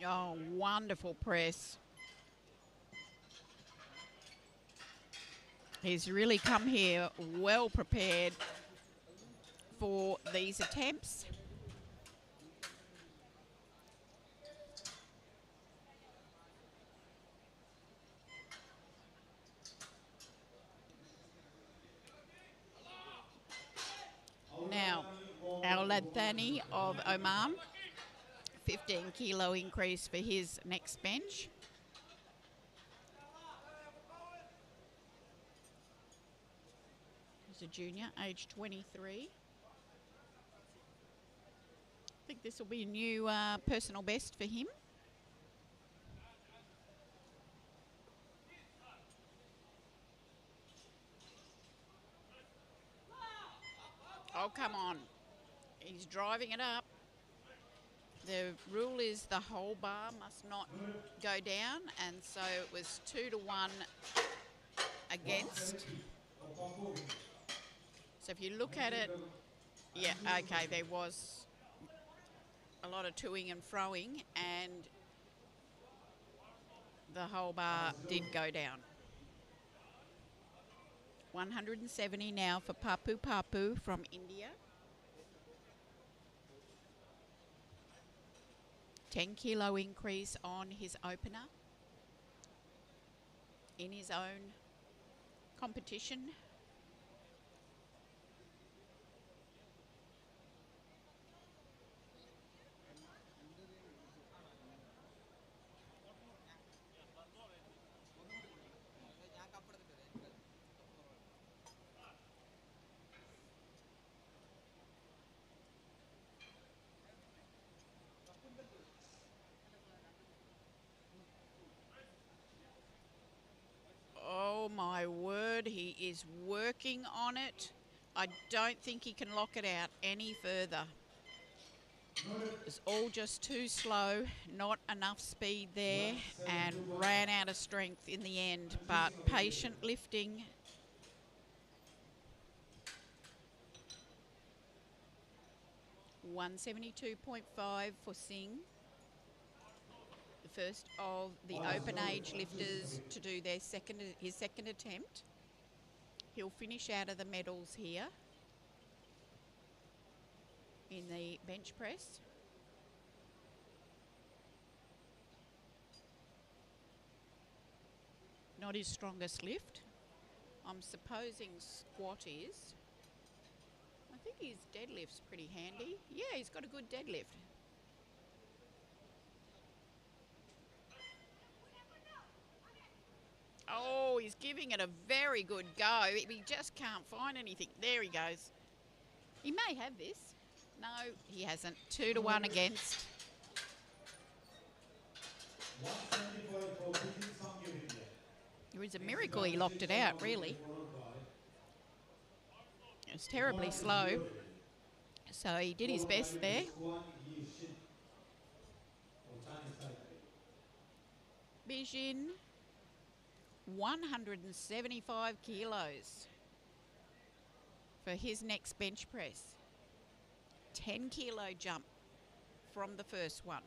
Oh, wonderful press. He's really come here well prepared for these attempts. Now, our lad Thani of Oman, 15 kilo increase for his next bench. He's a junior, age 23. I think this will be a new personal best for him. Oh, come on. He's driving it up. The rule is the whole bar must not go down, and so it was 2-1 against. So if you look at it, yeah, okay, there was a lot of toing and froing, and the whole bar did go down. 170 now for Papu from India. 10 kilo increase on his opener in his own competition. Oh my word, he is working on it. I don't think he can lock it out any further. It's all just too slow, not enough speed there, and ran out of strength in the end, but patient lifting. $172.5 for Singh, the first of the open age lifters to do his second attempt. He'll finish out of the medals here in the bench press. Not his strongest lift. I'm supposing squat is. I think his deadlift's pretty handy. Yeah, he's got a good deadlift. Oh, he's giving it a very good go. He just can't find anything. There he goes. He may have this. No, he hasn't. 2-1 against. It was a miracle he locked it out, really. It was terribly slow. So he did his best there. Bijin, 175 kilos for his next bench press. 10 kilo jump from the first one.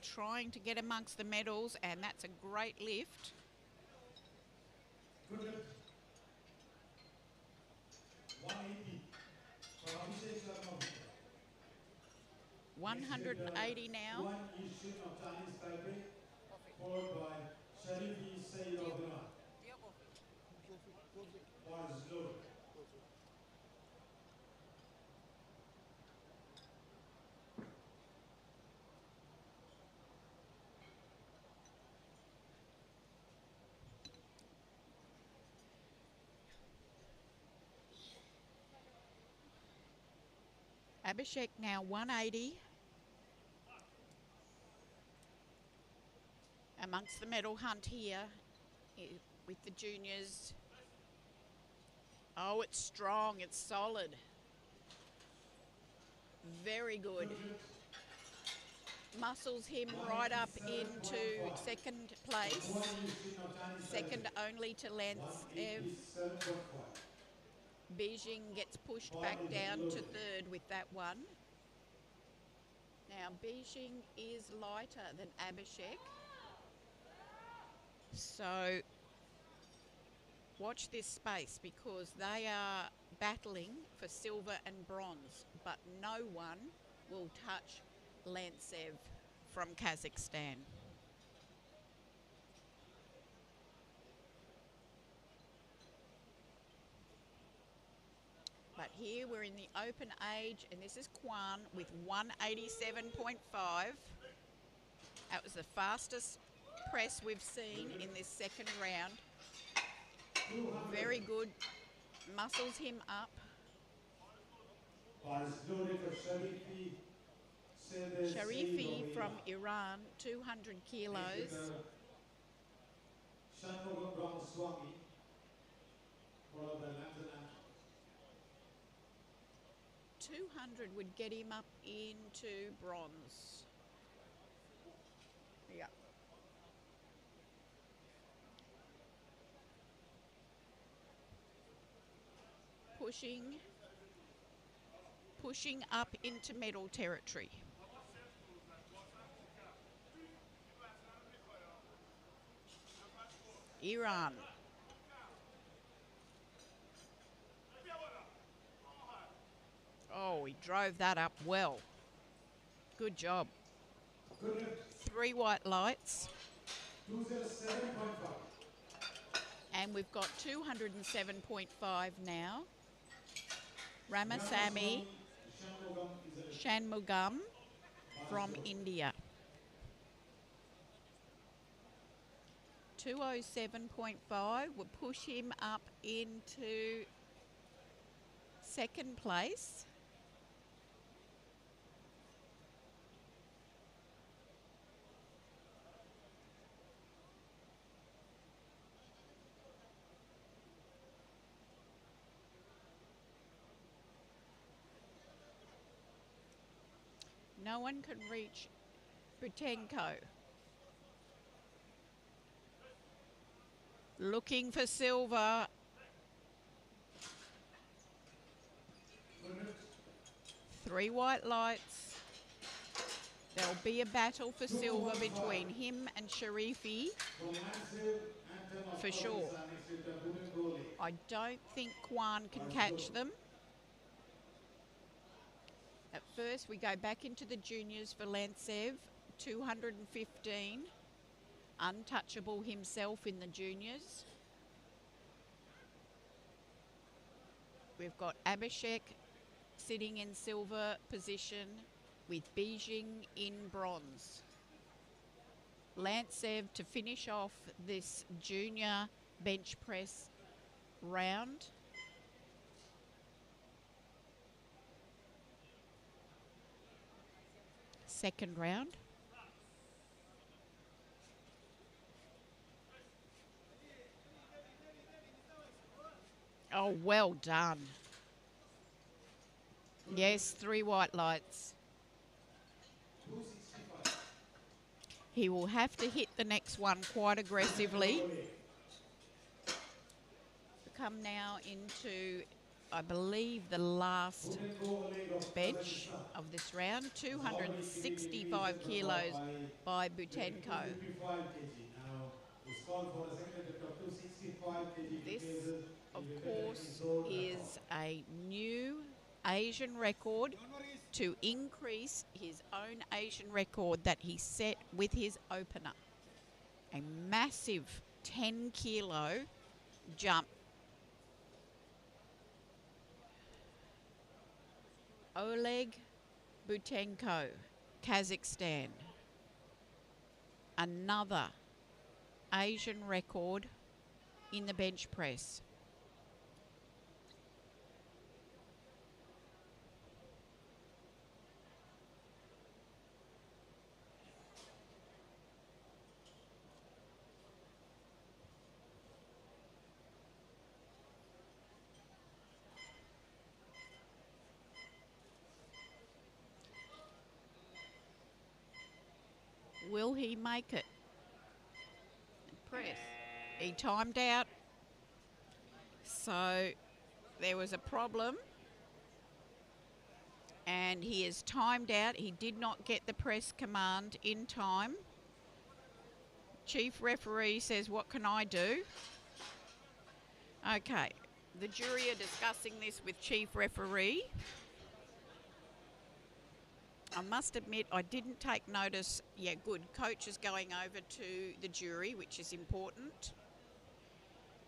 Trying to get amongst the medals, and that's a great lift. Good lift. 180. 180 now. One Yishin of Chinese Taipei, followed by Sharifi Said of Iran. Bar is loaded. Abhishek now 180. Amongst the medal hunt here with the juniors. Oh, it's strong, it's solid. Very good. muscles him right up into 157.5. second The place, Goa Nation of Chinese second selection. only to Lantsev. 187.5. Beijing gets pushed back Body down to loaded. third with that one. Now Beijing is lighter than Abhishek, so watch this space because they are battling for silver and bronze, but no one will touch Lantsev from Kazakhstan. But here we're in the open age, and this is Kwan with 187.5. That was the fastest press we've seen in this second round. 200. Very good. Muscles him up. Bar is loaded for Sharifi. Sharifi from Iran, 200 kilos. Shanmugam Ramaswamy, followed by Lantern Anton. 200 would get him up into bronze. Yeah. Pushing up into medal territory. Iran. Oh, he drove that up well. Good job. Good lift. 3 white lights. 207.5. And we've got 207.5 now. Ramasamy Shanmugam from India. 207.5 will push him up into second place. No one can reach Butenko. Looking for silver. Good lift. 3 white lights. There'll be a battle for silver between him and Sharifi For Lantsev, Anton of for sure. Pakistan next to Budan Gole. I don't think Kwan can catch them. At first, we go back into the juniors for Lantsev, 215. Untouchable himself in the juniors. We've got Abhishek sitting in silver position with Beijing in bronze. Lantsev to finish off this junior bench press round. Second round. Oh, well done. Yes, 3 white lights. 265. He will have to hit the next one quite aggressively. Come now into, I believe, the last Budan Gole of bench Kazakhstan. of this round. 265 kilos by Butenko. 255 kg. Now, it's called for a second attempt of 265 kg. This, cases. of He will get course, his own is record. a new Asian record to increase his own Asian record that he set with his opener. A massive 10 kilo jump. Oleg Butenko, Kazakhstan. Another Asian record in the bench press. Will he make it? Press. He timed out. So there was a problem. And he is timed out. He did not get the press command in time. Chief referee says, what can I do? Okay, the jury are discussing this with chief referee. I must admit, I didn't take notice. Yeah, good. Coach is going over to the jury, which is important.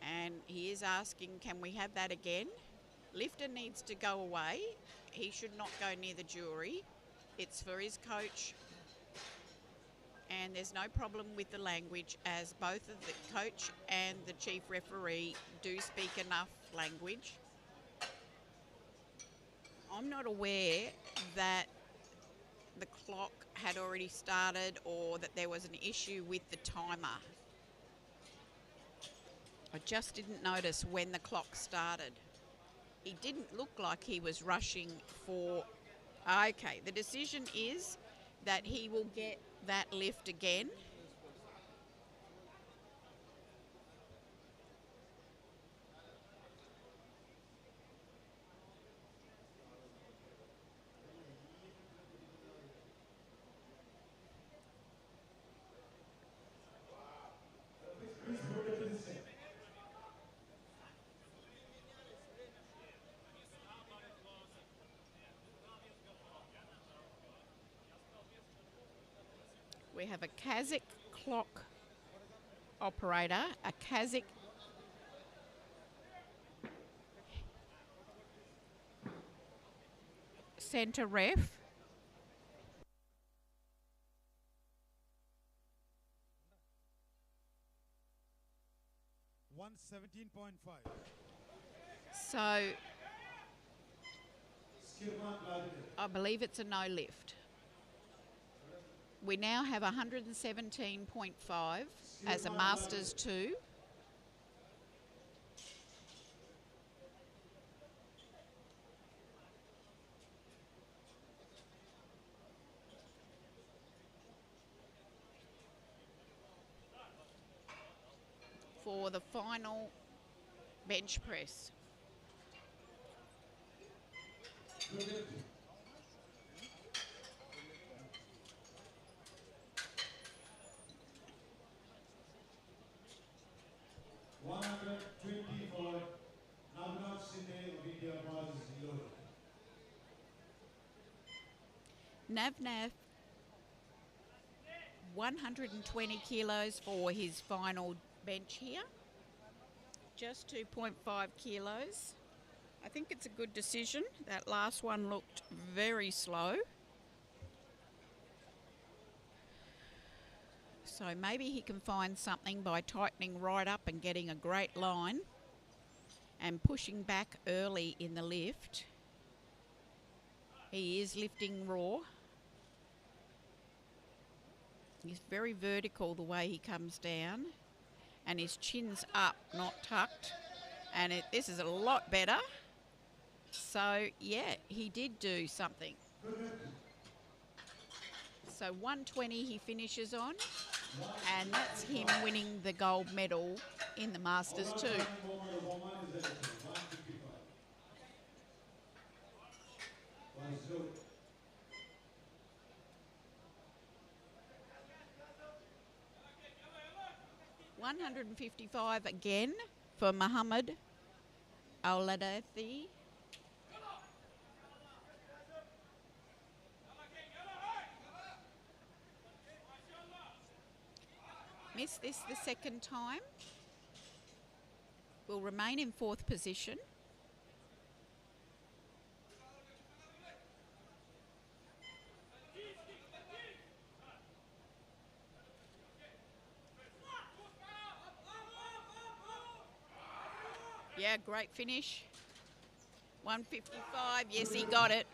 And he is asking, can we have that again? Lifter needs to go away. He should not go near the jury. It's for his coach. And there's no problem with the language, as both of the coach and the chief referee do speak enough language. I'm not aware that the clock had already started or that there was an issue with the timer. I just didn't notice when the clock started. He didn't look like he was rushing for... Okay, the decision is that he will get that lift again. We have a Kazakh clock operator, a Kazakh centre ref. $117.5. So I believe it's a no lift. We now have 117.5 as a Masters 2. For the final bench press. Navnath, 120 kilos for his final bench here. Just 2.5 kilos. I think it's a good decision. That last one looked very slow. So maybe he can find something by tightening right up and getting a great line and pushing back early in the lift. He is lifting raw. He's very vertical the way he comes down, and his chin's up, not tucked. And this is a lot better. So, yeah, he did do something. So 120 he finishes on, and that's him winning the gold medal in the Masters too. $155 again for Muhammad Al-Ladathi. Missed this the second time. Will remain in fourth position. Yeah, great finish. 155, yes, he got it.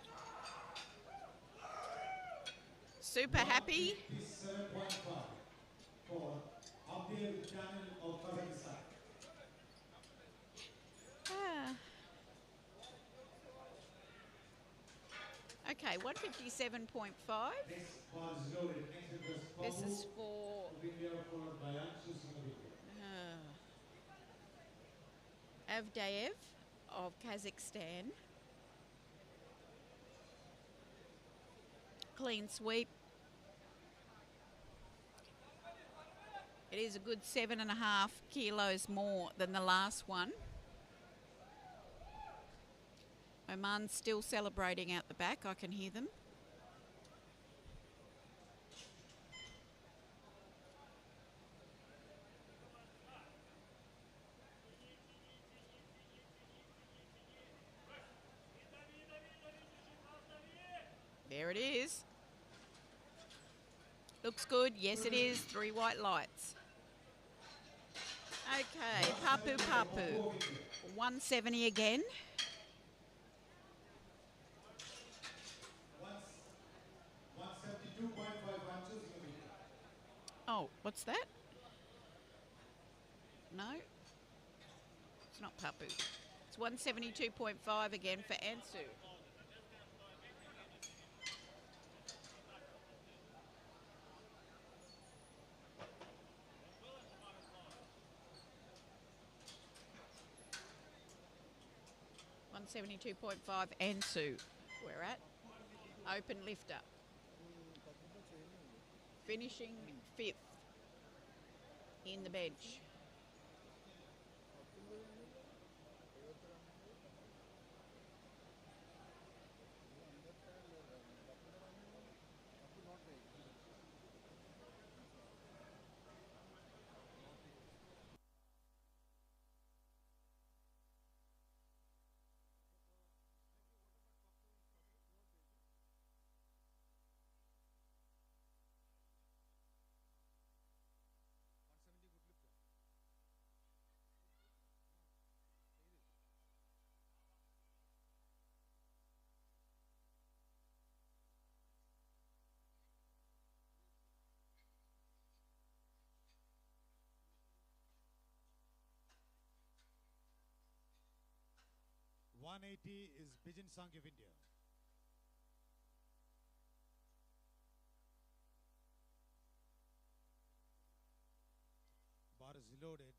Super happy. Okay, 157.5. Next bar is loaded. Next it was This Babu is for of India, followed by Anshu Singh of India. Avdayev of Kazakhstan. Clean sweep. It is a good 7.5 kilos more than the last one. Oman's still celebrating out the back. I can hear them. There it is. Looks good. Yes, it is. 3 white lights. Okay, Papu Papu. 170 again. 172.5 Anshu Singh of India. Oh, what's that? No, it's not Papu. It's 172.5 again for Ansu. $172.5 Ansu. We're at open lifter. Finishing 5th in the bench. $180 is Bijin Sangh of India. Bar is loaded.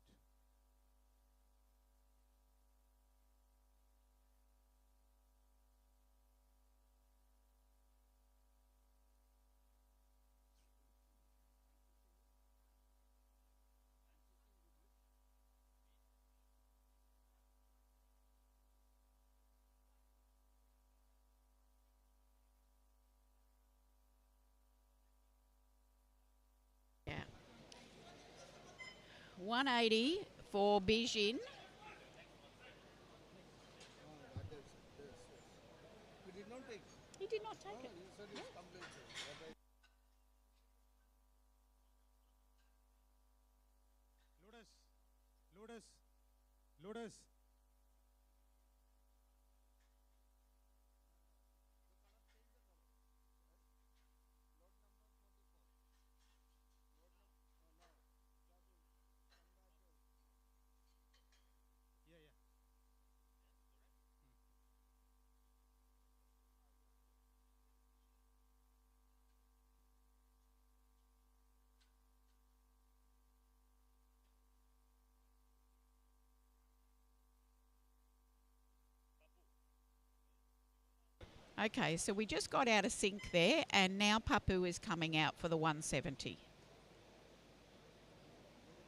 Yeah. 180 for Bijin. We did not take. He did not take it. You said it's complete. Loaders. Loaders. Loaders. Yeah, yeah. Okay, so we just got out of sync there, and now Papu is coming out for the 170.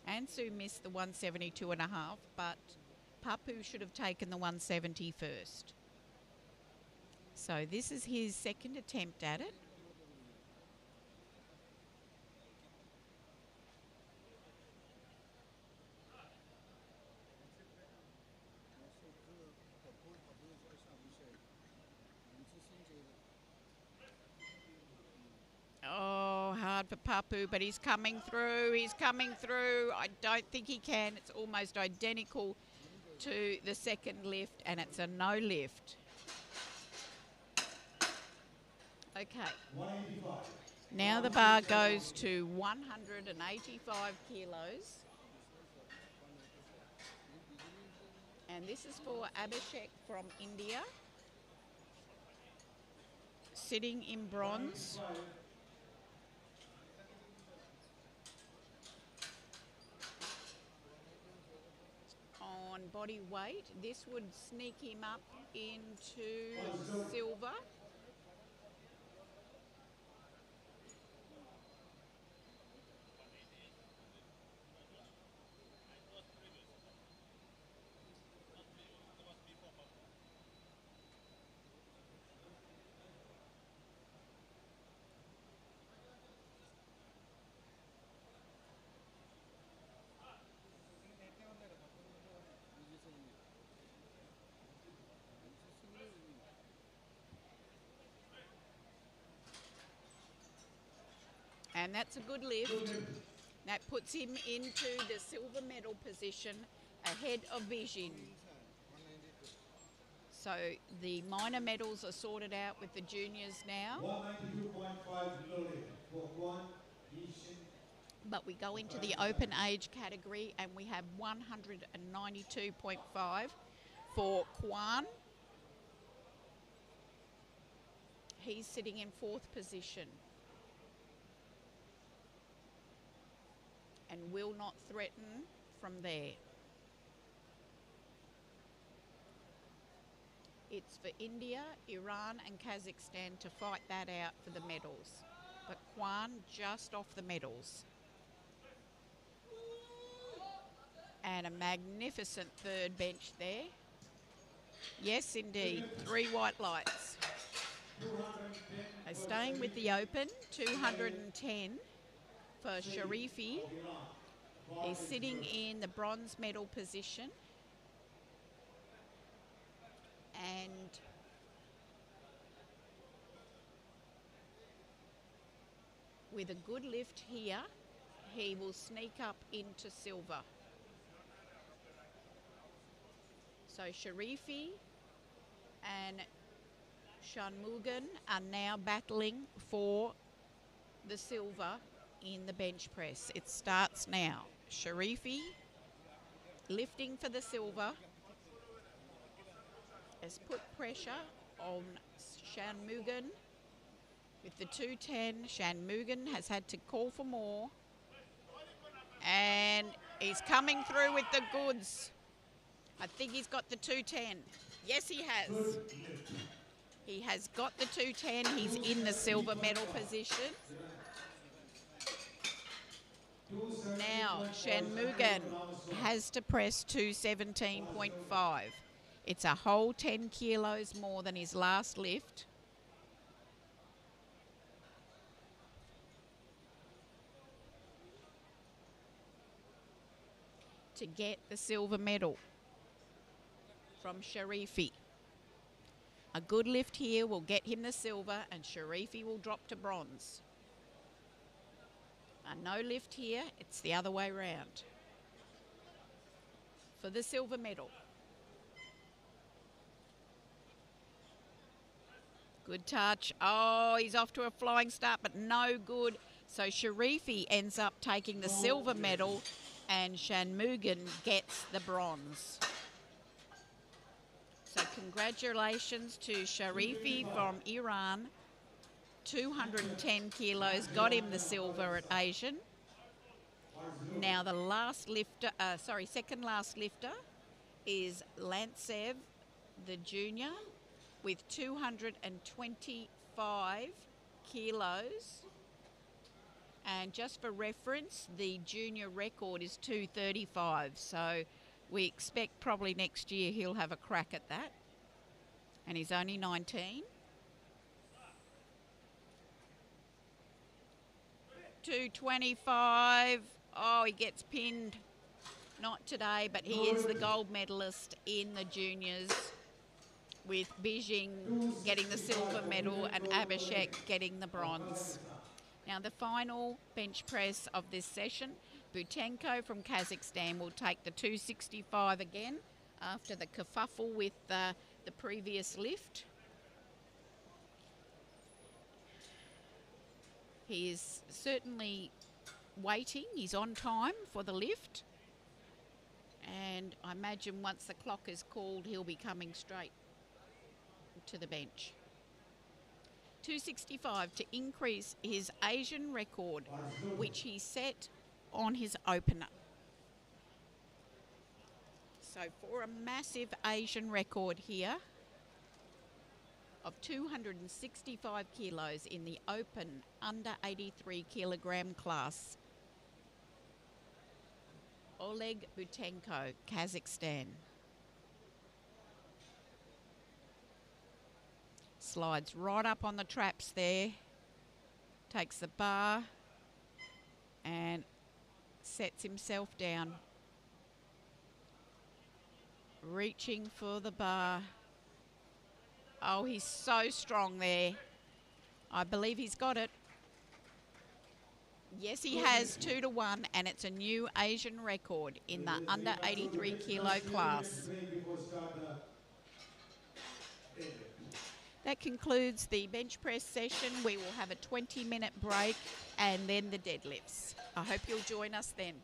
Ansu missed the 172.5, but Papu should have taken the 170 first. So this is his second attempt at it. Oh, hard for Papu, but he's coming through. He's coming through. I don't think he can. It's almost identical to the second lift, and it's a no lift. Okay. 185. Now the bar goes to 185 kilos. And this is for Abhishek from India. sitting in bronze. 195. On body weight, this would sneak him up into Understood. silver. And that's a good lift. That puts him into the silver medal position ahead of Bijin. So the minor medals are sorted out with the juniors now. 192.5 loaded for Kwan Yishin. But we go into the open age category and we have 192.5 for Kwan. He's sitting in 4th position and will not threaten from there. It's for India, Iran and Kazakhstan to fight that out for the medals. But Kwan just off the medals. And a magnificent third bench there. Yes, indeed, 3 white lights. 210 So staying with the open, 210 for Sharifi. He's sitting in the bronze medal position. And with a good lift here, he will sneak up into silver. So Sharifi and Shanmugan are now battling for the silver in the bench press. It starts now. Sharifi lifting for the silver has put pressure on Shanmugan. With the 210, Shanmugan has had to call for more. And he's coming through with the goods. I think he's got the 210. Yes, he has. He has got the 210. He's in the silver medal position. Now, Shanmugan has to press 217.5. It's a whole 10 kilos more than his last lift. To get the silver medal from Sharifi. A good lift here will get him the silver and Sharifi will drop to bronze. A no lift here, it's the other way round. For the silver medal. Good touch. Oh, he's off to a flying start, but no good. So Sharifi ends up taking the silver medal and Shanmugan gets the bronze. So congratulations to Sharifi from Iran. 210 kilos, got him the silver at Asian. Now the last lifter, second last lifter is Lantsev, the junior, with 225 kilos. And just for reference, the junior record is 235. So we expect probably next year he'll have a crack at that. And he's only 19. 225. Oh, he gets pinned. Not today, but he is the gold medalist in the juniors, with Bijing getting the silver medal and Abhishek getting the bronze. Now the final bench press of this session, Butenko from Kazakhstan will take the 265 again after the kerfuffle with the previous lift. He is certainly waiting. He's on time for the lift. And I imagine once the clock is called, he'll be coming straight to the bench. 265 to increase his Asian record, which he set on his opener. So for a massive Asian record here of 265 kilos in the open under 83 kilogram class, Oleg Butenko, Kazakhstan. Slides right up on the traps there, takes the bar and sets himself down, reaching for the bar. Oh, he's so strong there. I believe he's got it. Yes, he has, 2-1, and it's a new Asian record in the under 83 kilo class. That concludes the bench press session. We will have a 20-minute break and then the deadlifts. I hope you'll join us then.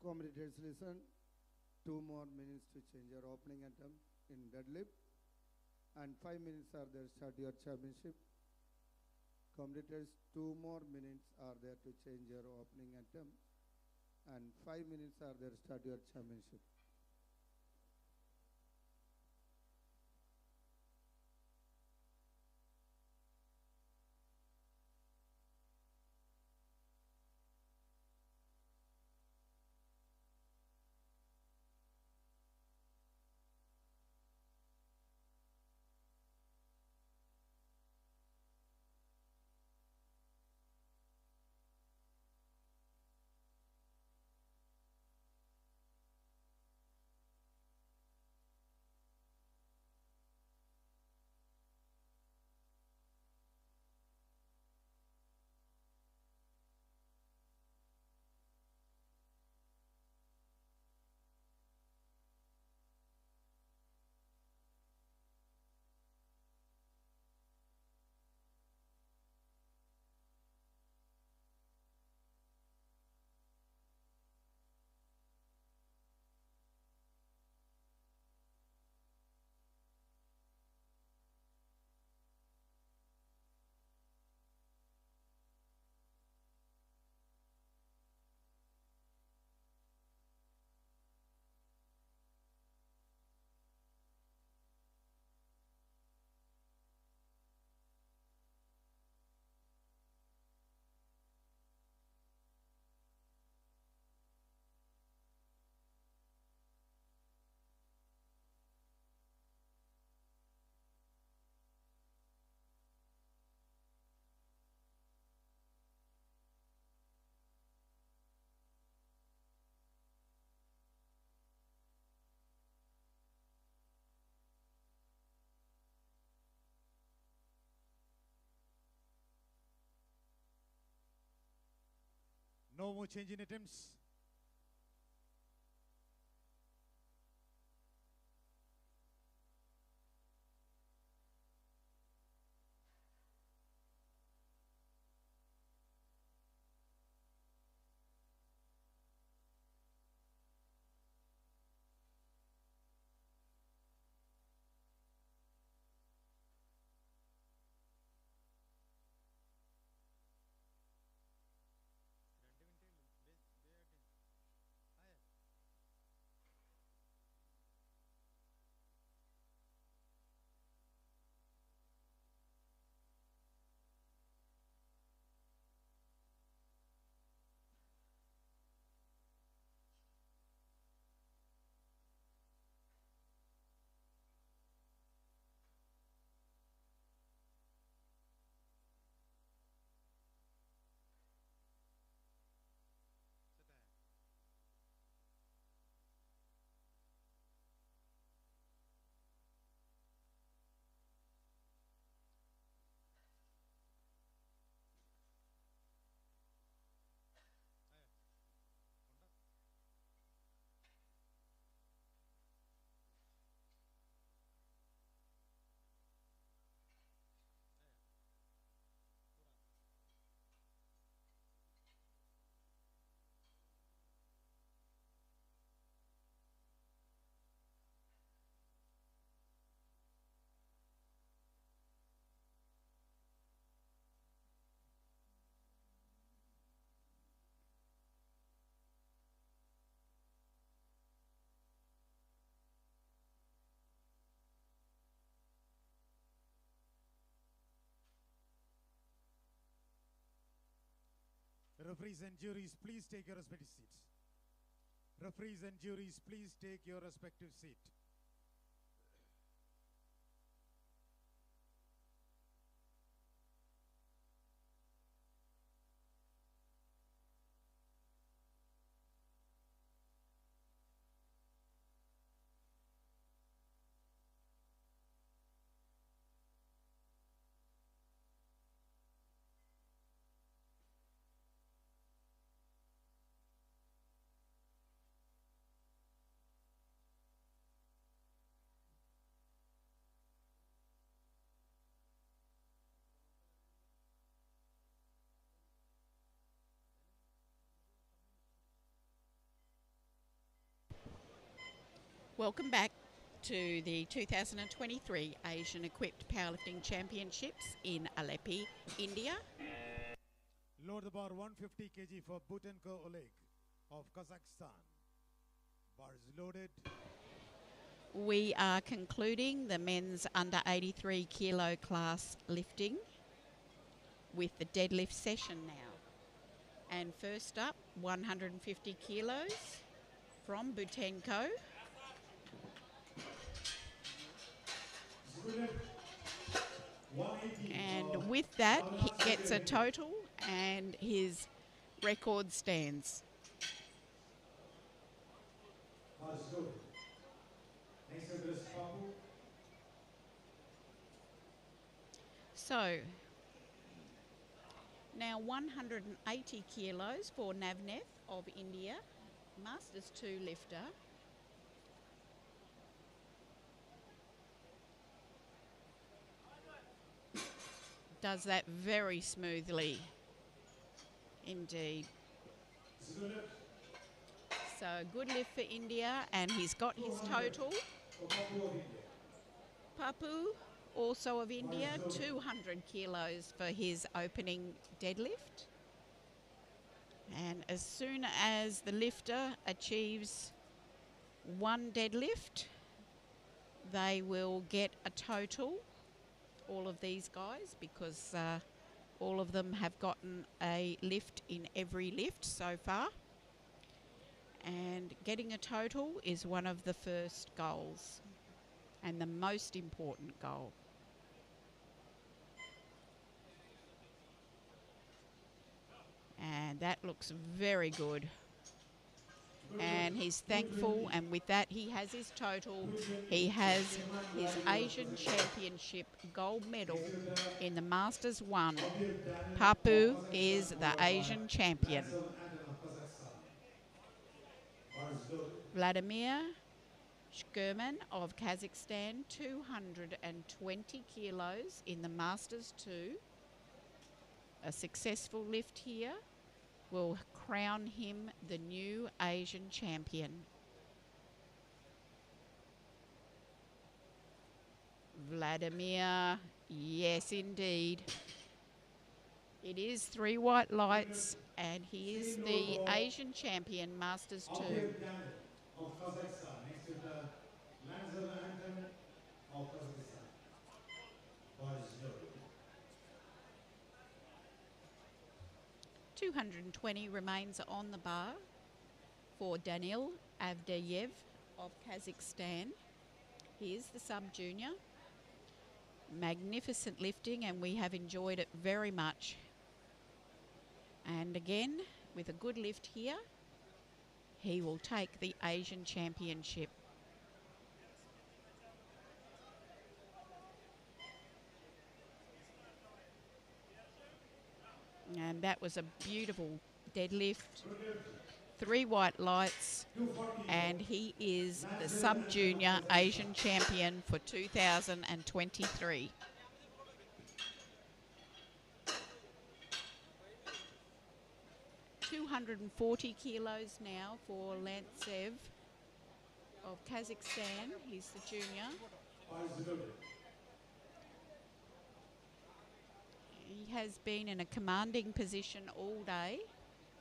Commentators listen. 2 more minutes to change your opening attempt in deadlift. And 5 minutes are there, start your championship. Commentators, 2 more minutes are there to change your opening attempt. And 5 minutes are there, start your championship. No more change in attempts. Referees and juries, please take your respective seats. Referees and juries, please take your respective seat. Welcome back to the 2023 Asian Equipped Powerlifting Championships in Aleppo, India. Load the bar 150 kg for Butenko Oleg of Kazakhstan. Bar is loaded. We are concluding the men's under 83 kilo class lifting with the deadlift session now. And first up, 150 kilos from Butenko. And with that, he gets a total and his record stands. So, now 180 kilos for Navnev of India, Masters 2 lifter. Does that very smoothly indeed. So good lift for India, and he's got his total. Papu, also of India, 200 kilos for his opening deadlift. And as soon as the lifter achieves one deadlift, they will get a total, all of these guys, because all of them have gotten a lift in every lift so far. And getting a total is one of the first goals and the most important goal. And that looks very good. And he's thankful, and with that he has his total. He has his Asian Championship gold medal in the Masters 1. Papu is the Asian champion. Vladimir Shkurman of Kazakhstan, 220 kilos in the Masters 2. A successful lift here will crown him the new Asian champion. Vladimir, yes indeed. It is 3 white lights, and he is the Asian champion, Masters 2. Of Kazakhstan, next to the Lanzer Anton of Kazakhstan. Bar is loaded. 220 remains on the bar for Danil Avdeyev of Kazakhstan. He is the sub-junior. Magnificent lifting, and we have enjoyed it very much. And again, with a good lift here, he will take the Asian Championship. And that was a beautiful deadlift. 3 white lights, and he is the sub-junior Asian champion for 2023. .240 kilos now for Lantsev of Kazakhstan. He's the junior. He has been in a commanding position all day.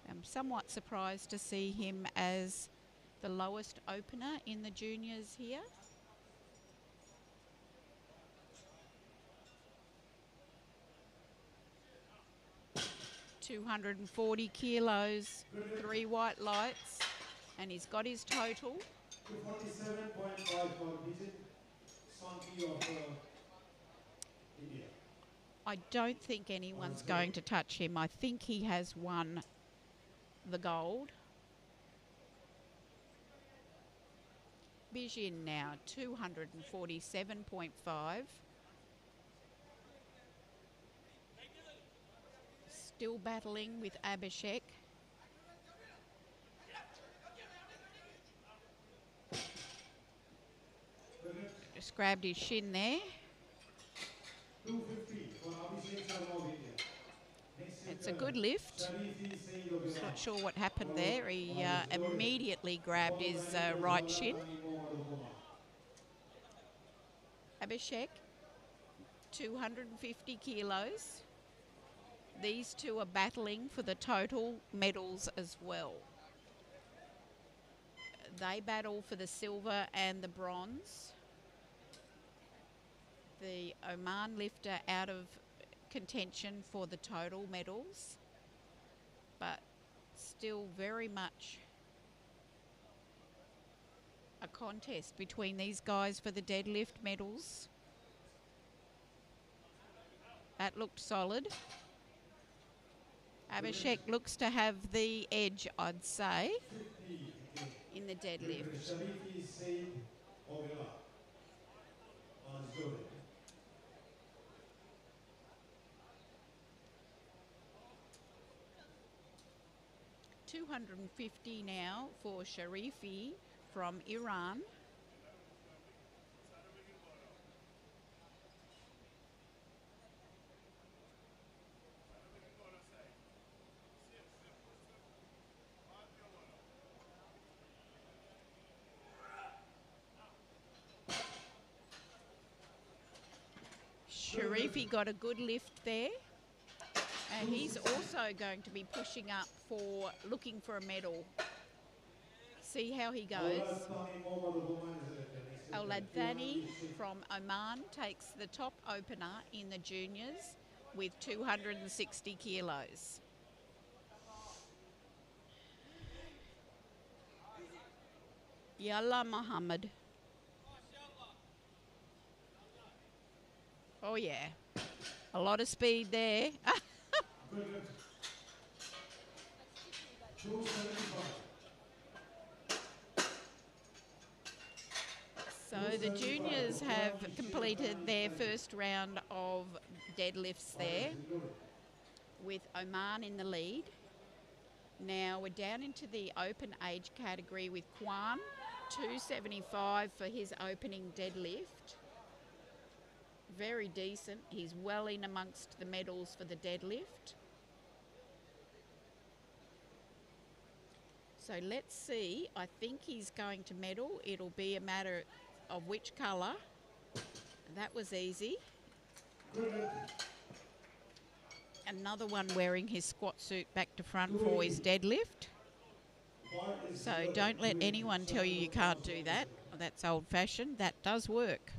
I'm somewhat surprised to see him as the lowest opener in the juniors here. .240 kilos, 3 white lights, and he's got his total. 247.5 for Vijay Sanki of India. I don't think anyone's going to touch him. I think he has won the gold. Bijin now, 247.5. Still battling with Abhishek. Just grabbed his shin there. 250 for Abhishek Sharma of India. Next It's a good lift. Just not sure what happened there. He immediately grabbed his right shin. Abhishek, 250 kilos. These two are battling for the total medals as well. They battle for the silver and the bronze. The Oman lifter out of contention for the total medals, but still very much a contest between these guys for the deadlift medals. That looked solid. Abhishek looks to have the edge, I'd say, in the deadlift. 250 now for Sharifi from Iran. Sharifi got a good lift there. And he's also going to be pushing up for looking for a medal. See how he goes. Al Ladhani from Oman takes the top opener in the juniors with 260 kilos. Yalla Muhammad. Oh yeah, a lot of speed there. So the juniors have completed their first round of deadlifts there with Oman in the lead. Now we're down into the open age category with Kwan, 275 for his opening deadlift. Very decent. He's well in amongst the medals for the deadlift. So let's see. I think he's going to medal. It'll be a matter of which colour. That was easy. Another one wearing his squat suit back to front for his deadlift. So don't let anyone tell you can't do that. That's old-fashioned. That does work.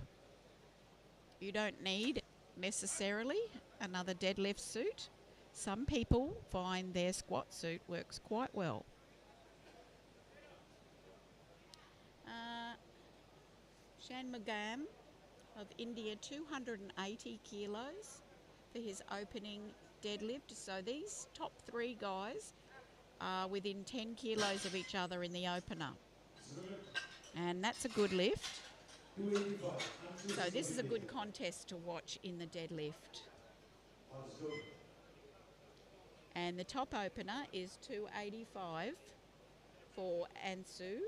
You don't need necessarily another deadlift suit. Some people find their squat suit works quite well. Shanmugam of India, 280 kilos for his opening deadlift. So these top three guys are within 10 kilos of each other in the opener. And that's a good lift. So this is a good contest to watch in the deadlift. And the top opener is 285 for Ansu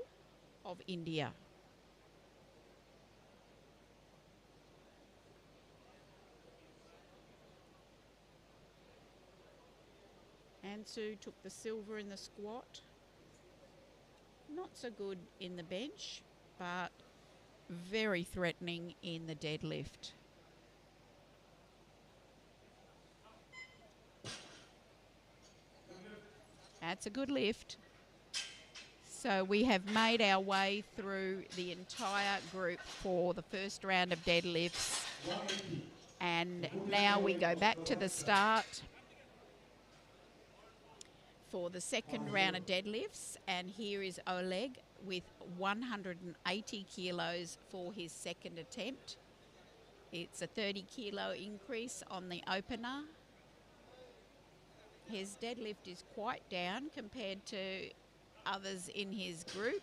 of India. Ansu took the silver in the squat. Not so good in the bench, but very threatening in the deadlift. That's a good lift. So we have made our way through the entire group for the first round of deadlifts. And now we go back to the start for the second round of deadlifts. And here is Oleg with 180 kilos for his second attempt. It's a 30 kilo increase on the opener. His deadlift is quite down compared to others in his group.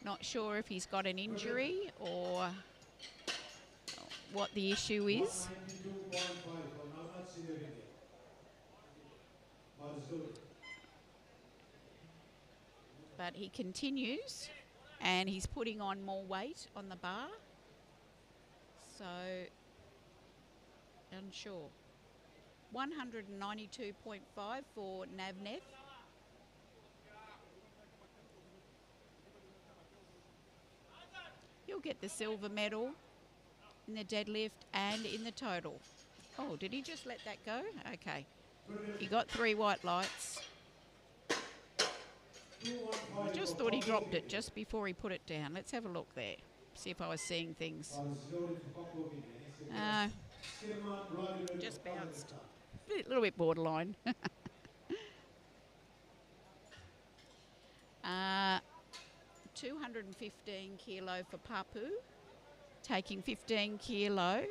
Not sure if he's got an injury or what the issue is. But he continues and he's putting on more weight on the bar. So, unsure. 192.5 for Navnev. He'll get the silver medal in the deadlift and in the total. Oh, did he just let that go? Okay. He got 3 white lights. I just thought he dropped it just before he put it down. Let's have a look there. See if I was seeing things. Just bounced. A little bit borderline. 215 kilo for Papu, taking 15 kilo.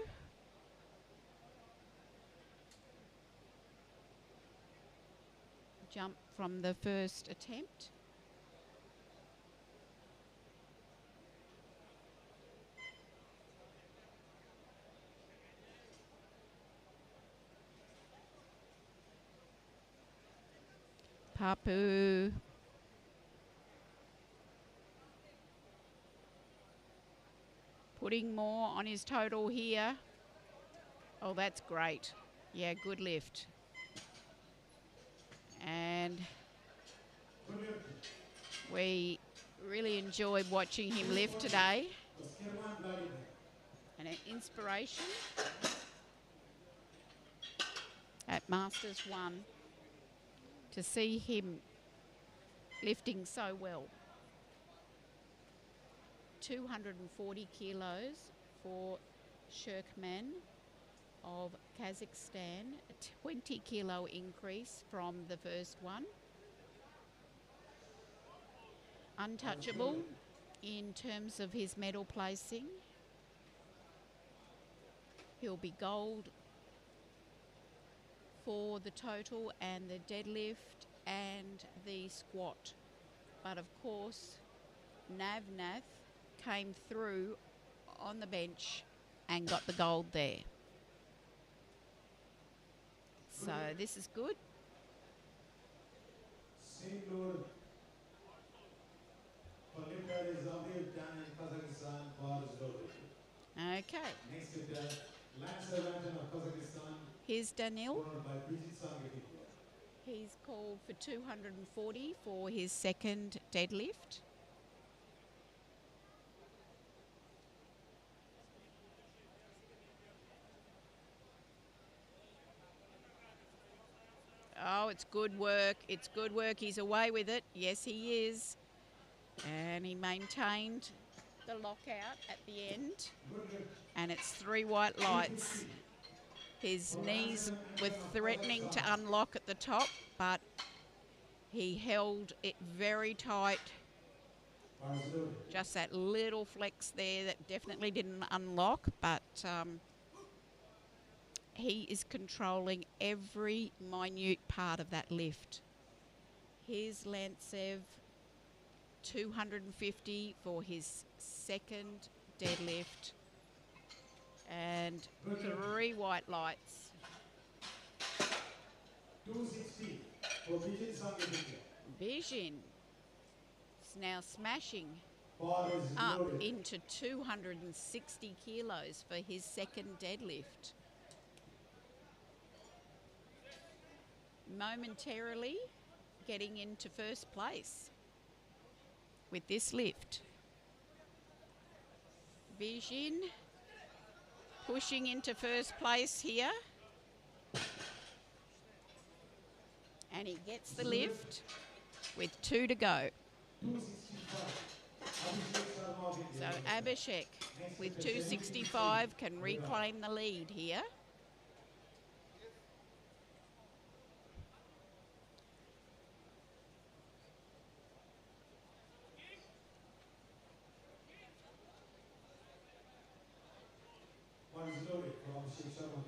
Jump from the first attempt. Papu. Putting more on his total here. Oh, that's great. Yeah, good lift. And we really enjoyed watching him lift today. And an inspiration at Masters 1 to see him lifting so well. 240 kilos for Shirkman of Kazakhstan, a 20 kilo increase from the first one. Untouchable in terms of his medal placing. He'll be gold for the total and the deadlift and the squat. But of course, Navnath came through on the bench and got the gold there. So this is good. Same load for lifter is Abdul done in Kazakhstan for loaded. Okay. Next lifter, Lance Ranjan of Kazakhstan. Here's Daniil. Followed by Bridget Sangeet. He's called for 240 for his second deadlift. Oh, it's good work. It's good work. He's away with it. Yes, he is. And he maintained the lockout at the end. And it's 3 white lights. His knees were threatening to unlock at the top, but he held it very tight. Just that little flex there that definitely didn't unlock, but he is controlling every minute part of that lift. Here's Lantsev, 250 for his second deadlift. And 3 white lights. 260 for Bridget Sangeet. Bijin is now smashing Bar is up loaded. into 260 kilos for his second deadlift. Momentarily getting into first place with this lift. Bijin pushing into first place here. And he gets the lift with 2 to go. 265. So Abhishek with 265 can reclaim the lead here. One is loaded from Shiv Sharma.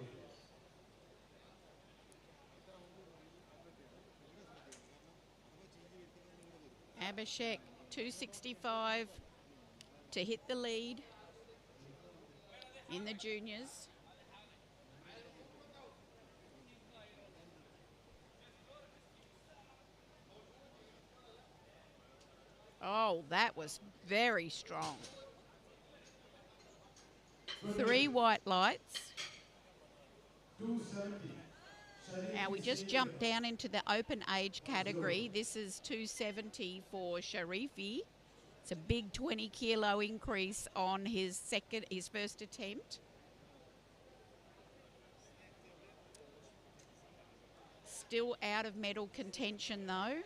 Abhishek 265 to hit the lead in the juniors. Oh, that was very strong. 3 white lights. 270. Now we just jumped down into the open age category. This is 270 for Sharifi. It's a big 20 kilo increase on his first attempt. Still out of medal contention though.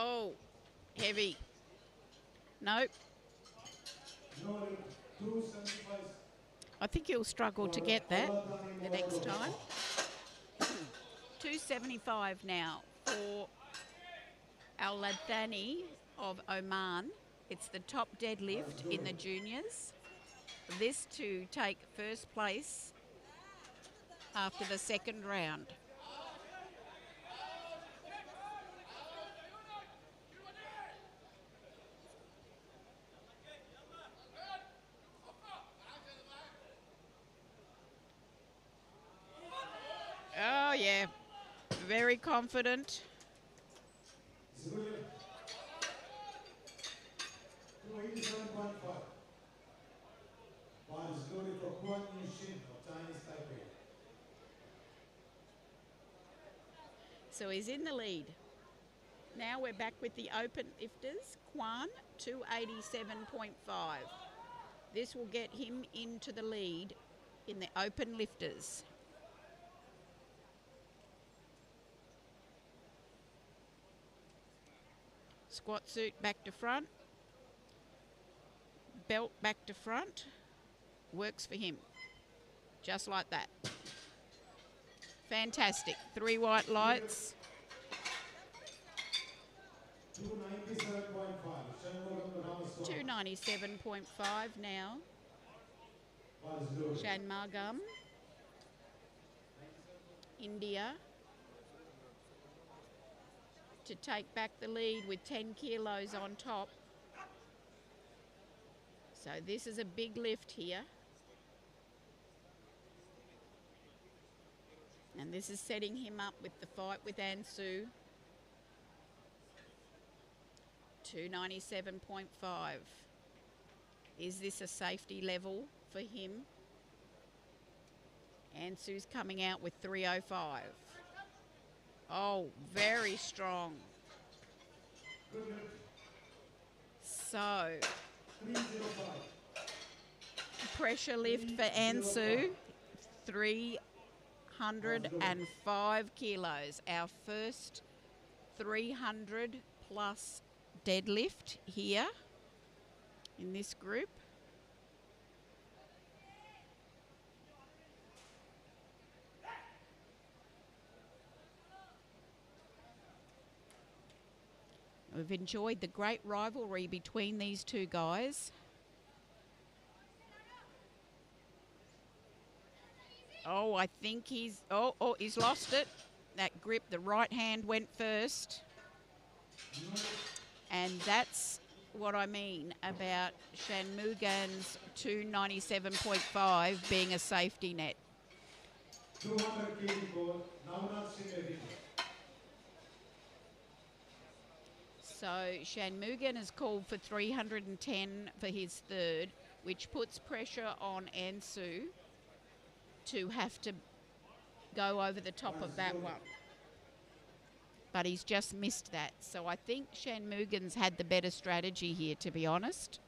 Oh, heavy. Nope. I think he'll struggle to get that the next time. 275 now for Al Ladhani of Oman. It's the top deadlift in the juniors. This to take first place after the second round. Oh yeah, very confident. So he's in the lead. Now we're back with the open lifters. Kwan, 287.5. This will get him into the lead in the open lifters. Squat suit back to front. Belt back to front. Works for him. Just like that. Fantastic. 3 white lights. 297.5 now. Shanmugam, India, to take back the lead with 10 kilos on top. So this is a big lift here. And this is setting him up with the fight with Ansu. 297.5. Is this a safety level for him? Ansu's coming out with 305. Oh, very strong. So, pressure lift for Ansu, 305 kilos. Our first 300 plus deadlift here in this group. We've enjoyed the great rivalry between these two guys. Oh, I think he's lost it. That grip, the right hand went first. And that's what I mean about Shanmugam's 297.5 being a safety net. 200 kg Navnath Singh. So Shanmugam has called for 310 for his third, which puts pressure on Ansu to have to go over the top of that one. But he's just missed that. So I think Shanmugam's had the better strategy here, to be honest.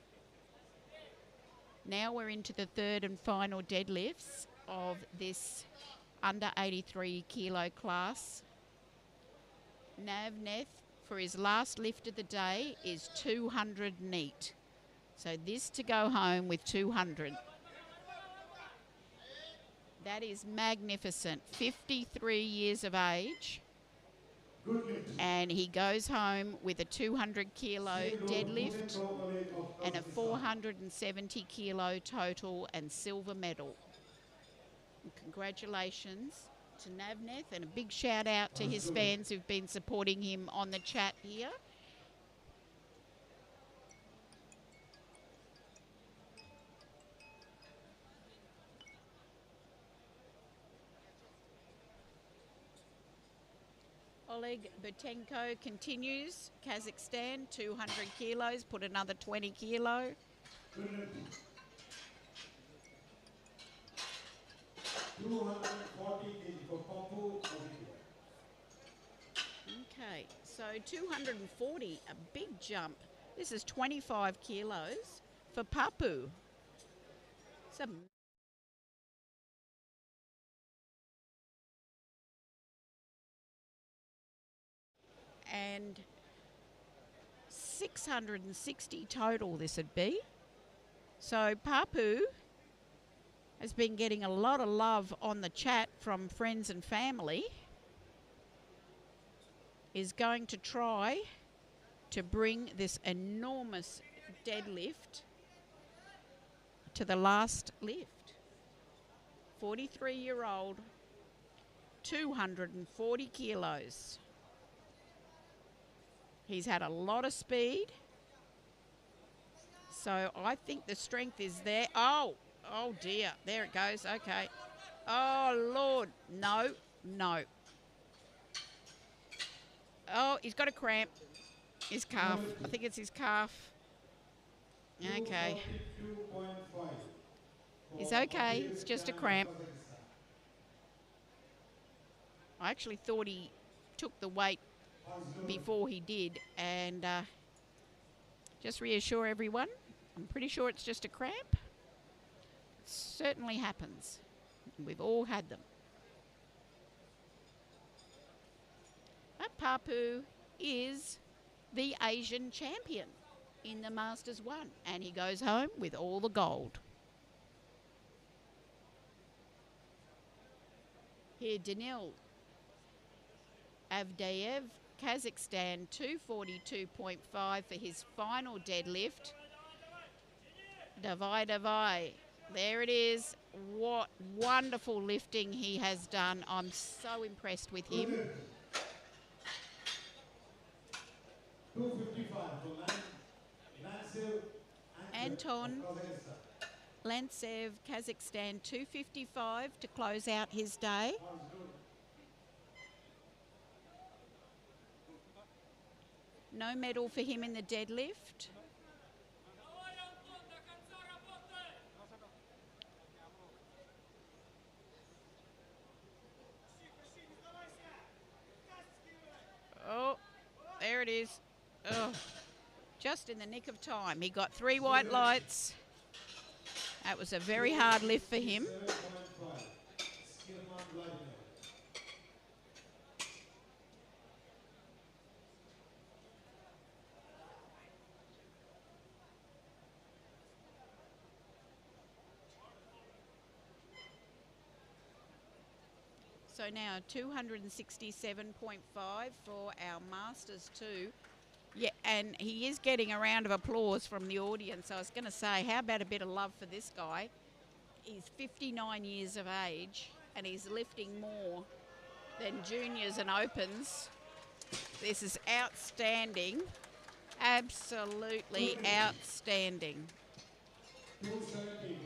Now we're into the third and final deadlifts of this under 83 kilo class. Navneth, for his last lift of the day, is 200 neat. So this to go home with 200. That is magnificent. 53 years of age. And he goes home with a 200 kilo deadlift and a 470 kilo total and silver medal. And congratulations to Navneth, and a big shout out to his fans who've been supporting him on the chat here. Oleg Butenko continues. Kazakhstan, 200 kilos, put another 20 kilo. Good lifting. 240 kg for Papu of India. Okay, so 240, a big jump. This is 25 kilos for Papu. Some and 660 total this would be. So Papu has been getting a lot of love on the chat from friends and family. Is going to try to bring this enormous deadlift to the last lift. 43-year-old, 240 kilos. He's had a lot of speed. So I think the strength is there. Oh dear. There it goes. Okay. Oh, Lord. No. Oh, he's got a cramp. His calf. I think it's his calf. Okay. 242.5. He's okay. It's just a cramp. I actually thought he took the weight before he did, and just reassure everyone, I'm pretty sure it's just a cramp. It certainly happens. We've all had them. But Papu is the Asian champion in the Masters 1, and he goes home with all the gold. Here, Danil Avdeyev, Kazakhstan, 242.5 for his final deadlift. Davai. There it is. What wonderful lifting he has done. I'm so impressed with him. 255 for Lantsev Anton Lantsev, Kazakhstan, 255 to close out his day. No medal for him in the deadlift. Oh, there it is. Oh, just in the nick of time. He got 3 white lights. That was a very hard lift for him. So now 267.5 for our Masters 2. Yeah, and he is getting a round of applause from the audience. I was going to say, how about a bit of love for this guy? He's 59 years of age, and he's lifting more than juniors and opens. This is outstanding. Absolutely outstanding. 270.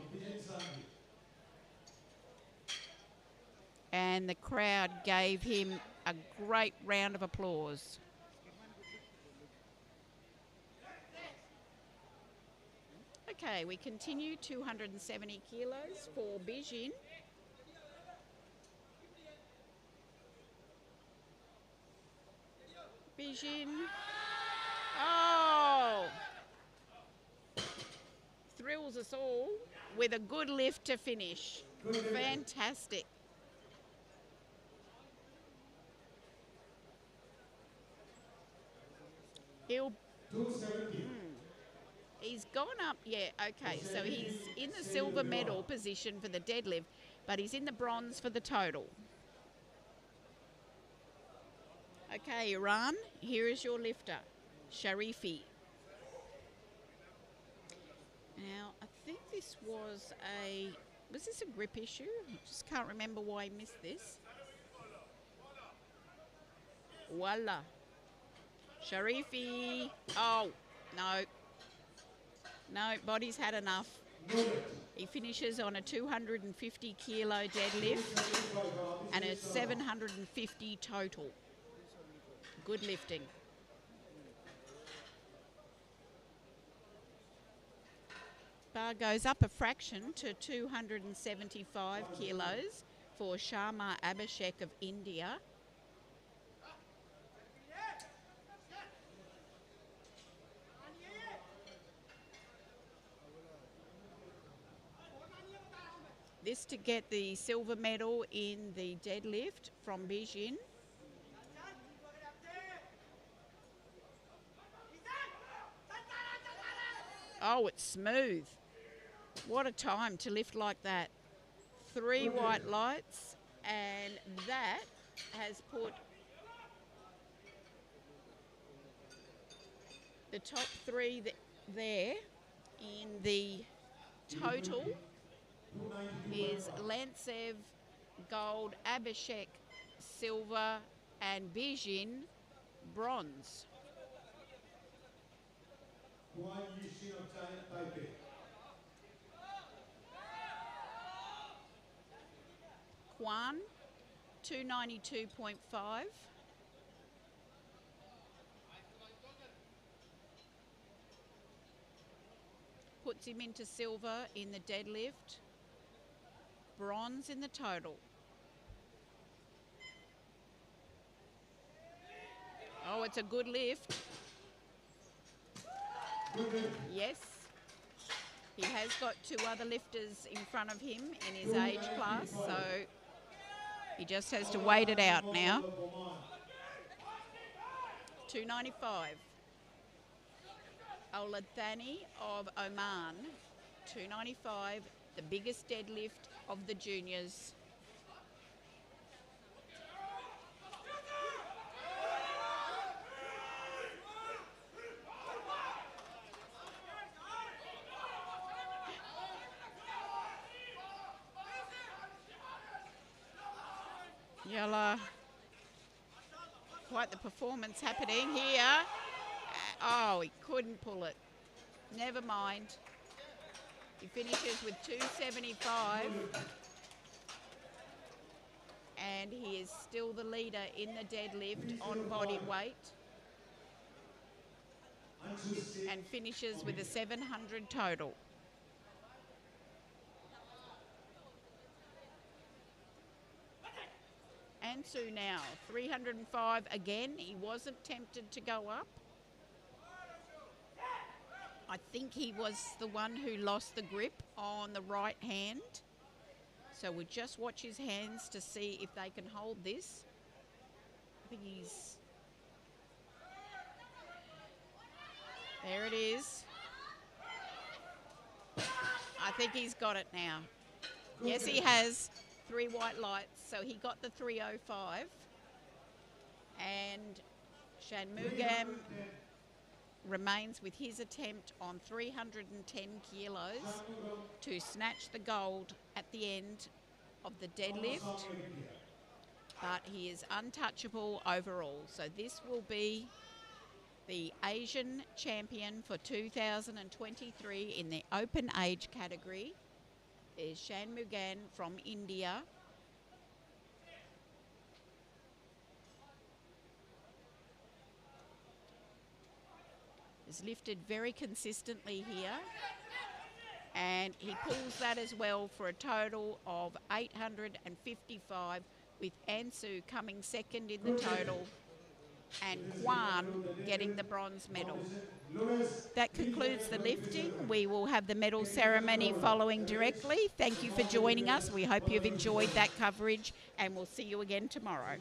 And the crowd gave him a great round of applause. Okay, we continue. 270 kilos for Bijin. Bijin. Oh! Thrills us all with a good lift to finish. Fantastic. He'll 270. He's gone up, yeah, okay, so he's in the silver medal position for the deadlift, but he's in the bronze for the total. Okay, Iran, here is your lifter, Sharifi. Now, I think this was this a grip issue? I just can't remember why he missed this. Voila. Sharifi. Oh, no. No, body's had enough. He finishes on a 250 kilo deadlift and a 750 total. Good lifting. Bar goes up a fraction to 275 kilos for Sharma Abhishek of India. This to get the silver medal in the deadlift from Bijin. Oh, it's smooth. What a time to lift like that. 3 white lights, and that has put the top 3 there in the total is Lantsev gold, Abhishek silver, and Bijin bronze. Kwan 292.5. Puts him into silver in the deadlift, bronze in the total. Oh, it's a good lift. Yes. He has got 2 other lifters in front of him in his age class, so he just has to wait it out now. 295. Olathani of Oman, 295, the biggest deadlift of the juniors. Yella. Quite the performance happening here. Oh, he couldn't pull it. Never mind. He finishes with 275. And he is still the leader in the deadlift on body weight. And finishes with a 700 total. Ansu now, 305 again. He wasn't tempted to go up. I think he was the one who lost the grip on the right hand. So we'll just watch his hands to see if they can hold this. I think he's... There it is. I think he's got it now. Yes, he has 3 white lights. So he got the 305. And Shanmugam remains with his attempt on 310 kilos to snatch the gold at the end of the deadlift. But he is untouchable overall. So this will be the Asian champion for 2023 in the open age category is Shanmugam from India. Is lifted very consistently here, and he pulls that as well for a total of 855, with Ansu coming second in the total and Kwan getting the bronze medal. That concludes the lifting. We will have the medal ceremony following directly. Thank you for joining us. We hope you've enjoyed that coverage, and we'll see you again tomorrow.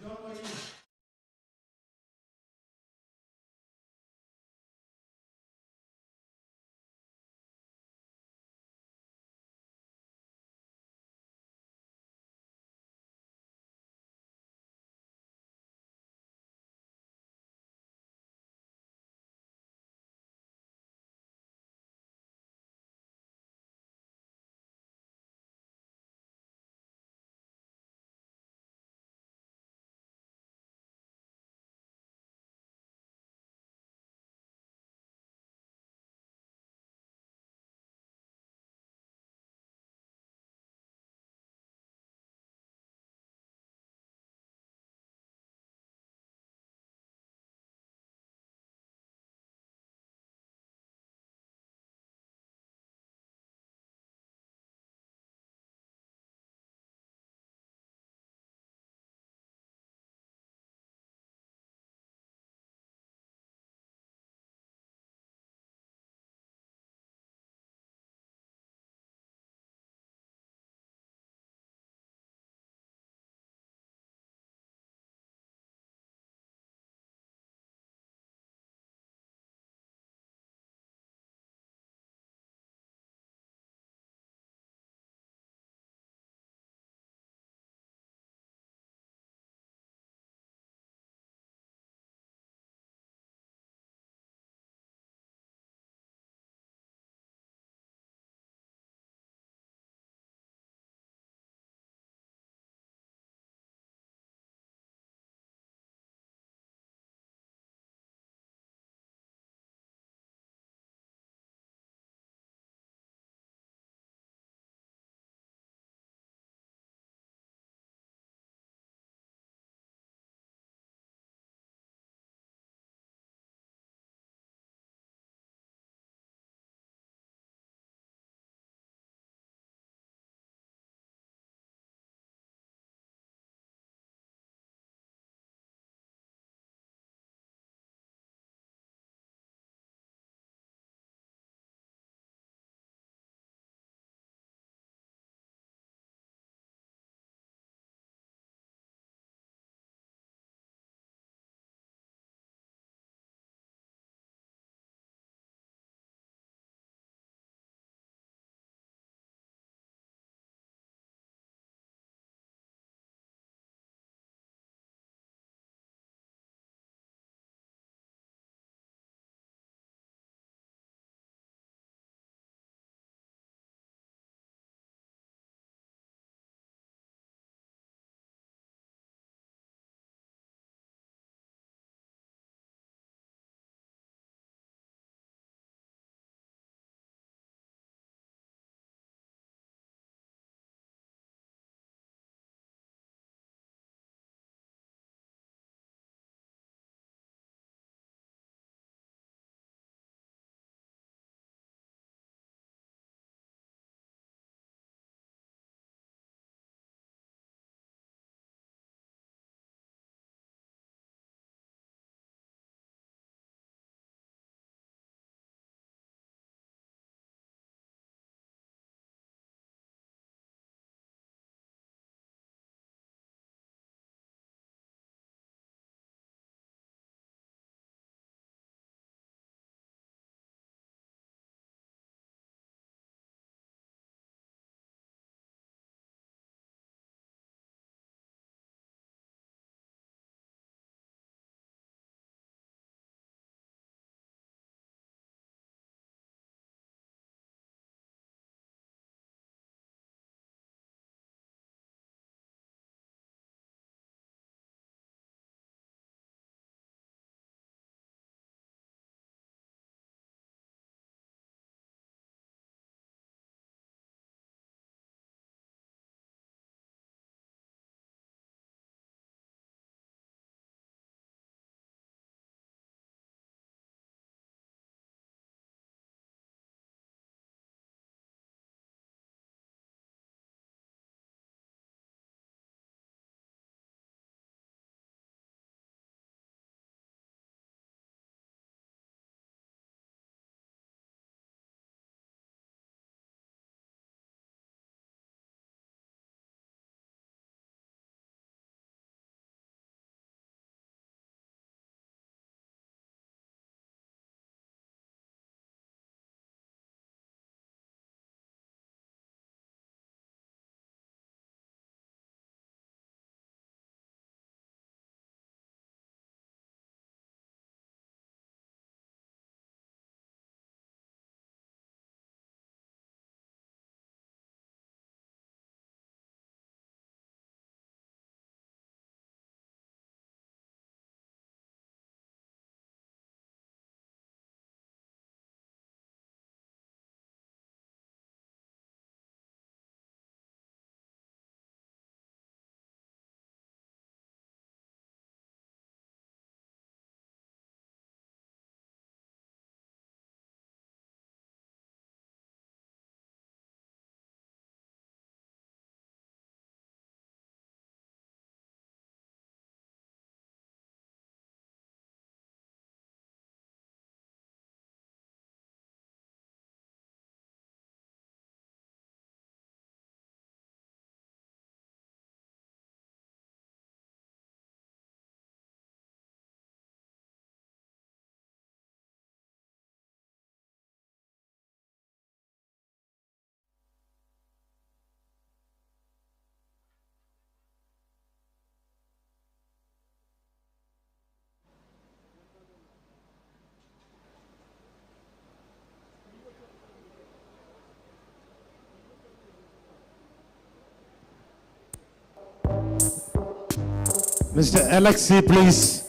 Mr. Alexei, please.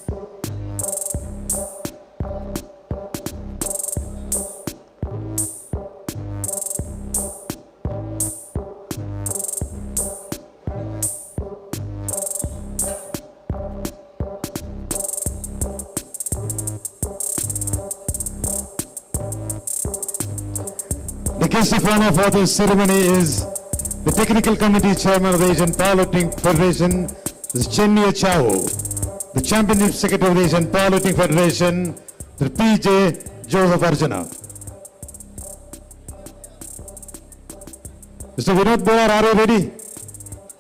The guest of honor for this ceremony is the Technical Committee Chairman of the Asian Powerlifting Federation, Ms. Chenya Chao. The Championship Secretary of the Asian Powerlifting Federation, the PJ Joseph Arjuna. Mr. Vinod Bolar, are you ready?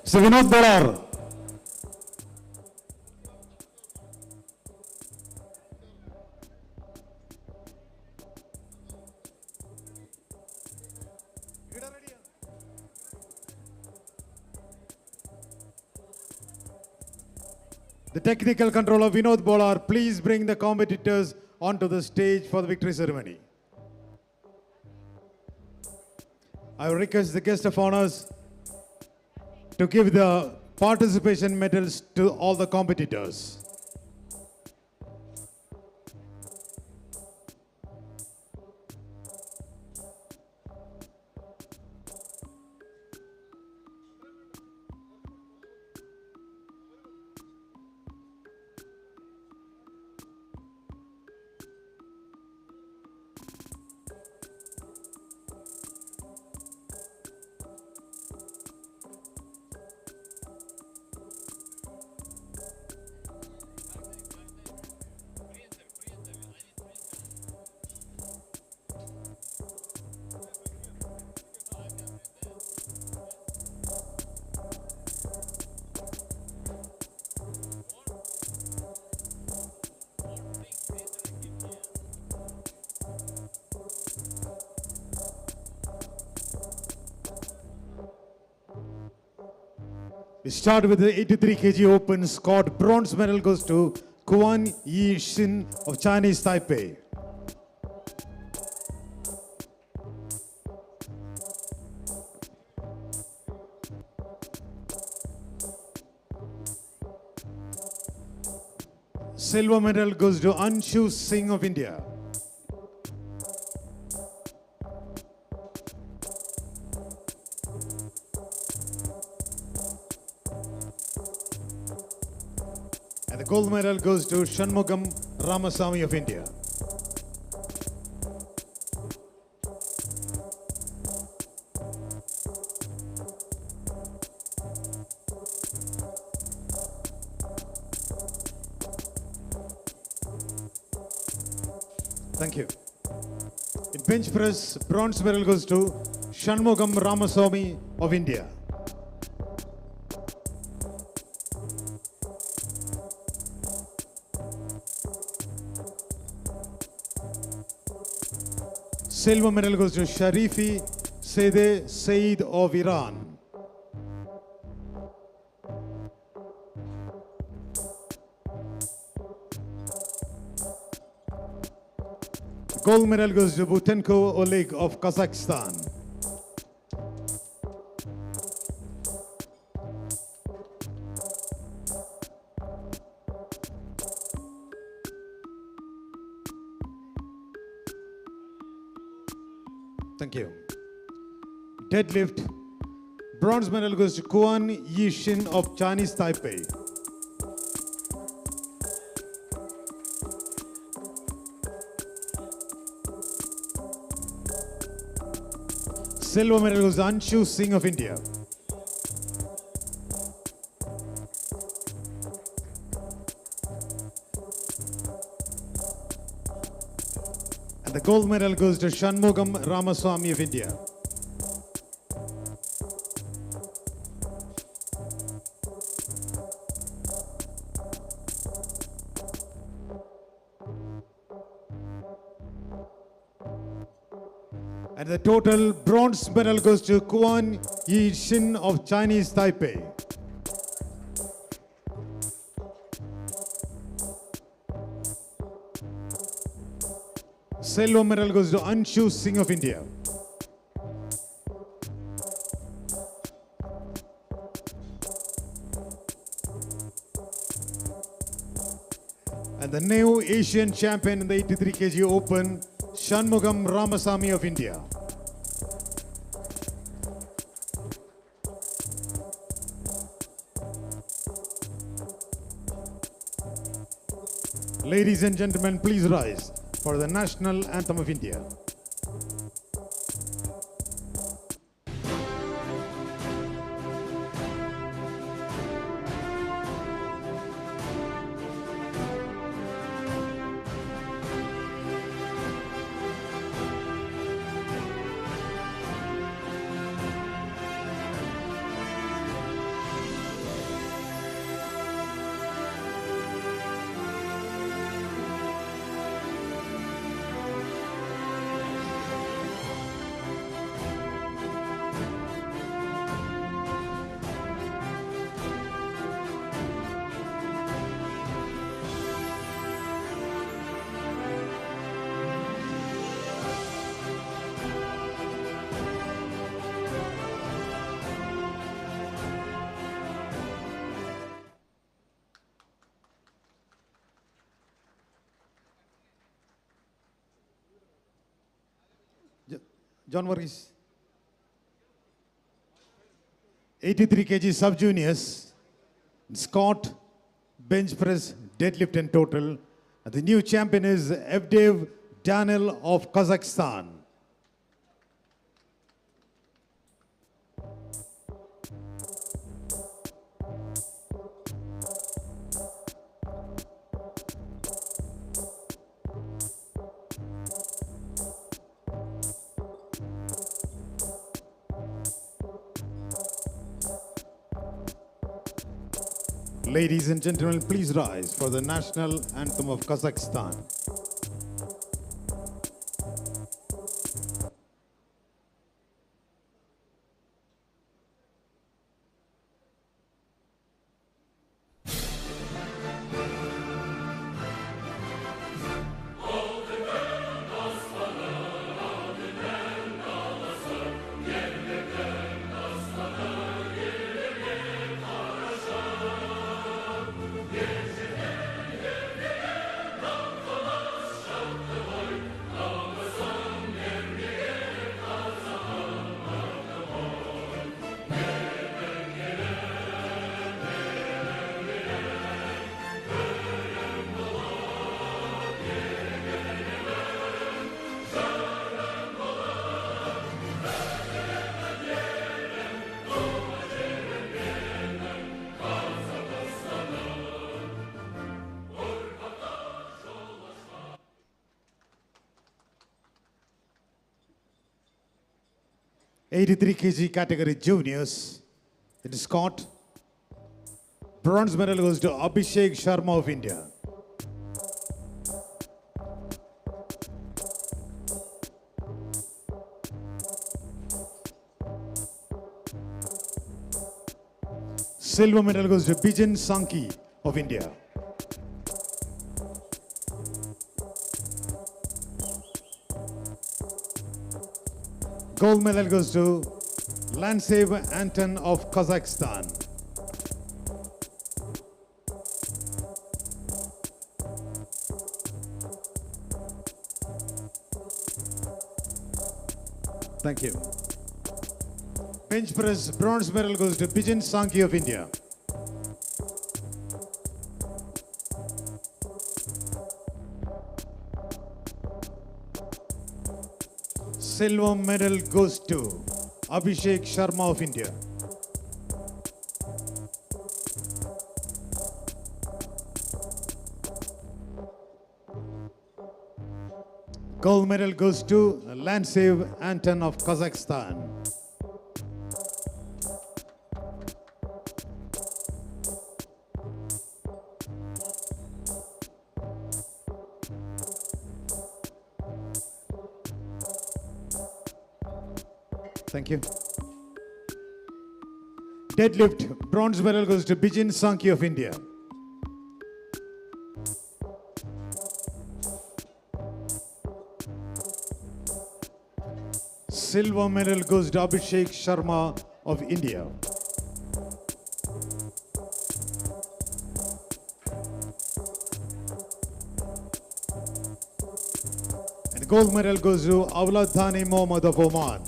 Mr. Vinod Bolar. The technical controller Vinod Bolar, please bring the competitors onto the stage for the victory ceremony. I will request the guest of honors to give the participation medals to all the competitors. We start with the 83 kg open squat. Bronze medal goes to Kuan Yi Shin of Chinese Taipei. Silver medal goes to Anshu Singh of India. And the gold medal goes to Shanmugam Ramasamy of India. Thank you. In bench press, bronze medal goes to Shanmugam Ramasamy of India. Silver medal goes to Sharifi Sede Saeed of Iran. Gold medal goes to Butenko Oleg of Kazakhstan. Thank you. Deadlift. Bronze medal goes to Kuan Yi Shin of Chinese Taipei. Silver medal goes to Anshu Singh of India. And the gold medal goes to Shanmugam Ramaswamy of India. And the total bronze medal goes to Kuan Yi Shin of Chinese Taipei. Silver medal goes to Anshu Singh of India. Asian champion in the 83 kg Open, Shanmugam Ramasamy of India. Ladies and gentlemen, please rise for the national anthem of India. John Varghese. 83 kg sub-juniors, squat, bench press, deadlift and total. And the new champion is Evdev Daniel of Kazakhstan. Ladies and gentlemen, please rise for the national anthem of Kazakhstan. '83 kg category juniors, it is squat. Bronze medal goes to Abhishek Sharma of India. Silver medal goes to Bijan Sankhi of India. Gold medal goes to Lansev Anton of Kazakhstan. Thank you. Bench press bronze medal goes to Bijan Sankhi of India. Silver medal goes to Abhishek Sharma of India. Gold medal goes to Lansev Anton of Kazakhstan. Thank you. Deadlift, bronze medal goes to Bijan Sankhi of India. Silver medal goes to Abhishek Sharma of India. The gold medal goes to Awlad Thani Mohammad of Oman.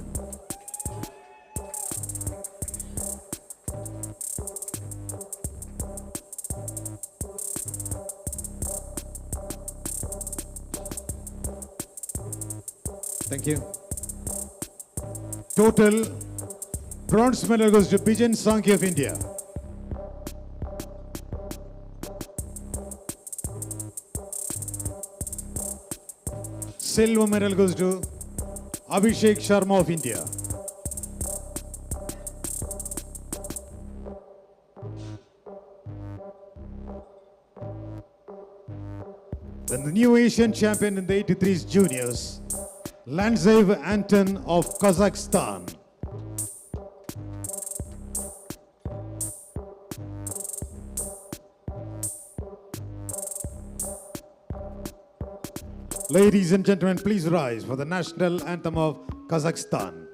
Thank you. Total bronze medal goes to Bijan Sankhi of India. Silver medal goes to Abhishek Sharma of India. Then the new Asian champion in the 83s juniors, Landzev Anton of Kazakhstan. Ladies and gentlemen, please rise for the national anthem of Kazakhstan.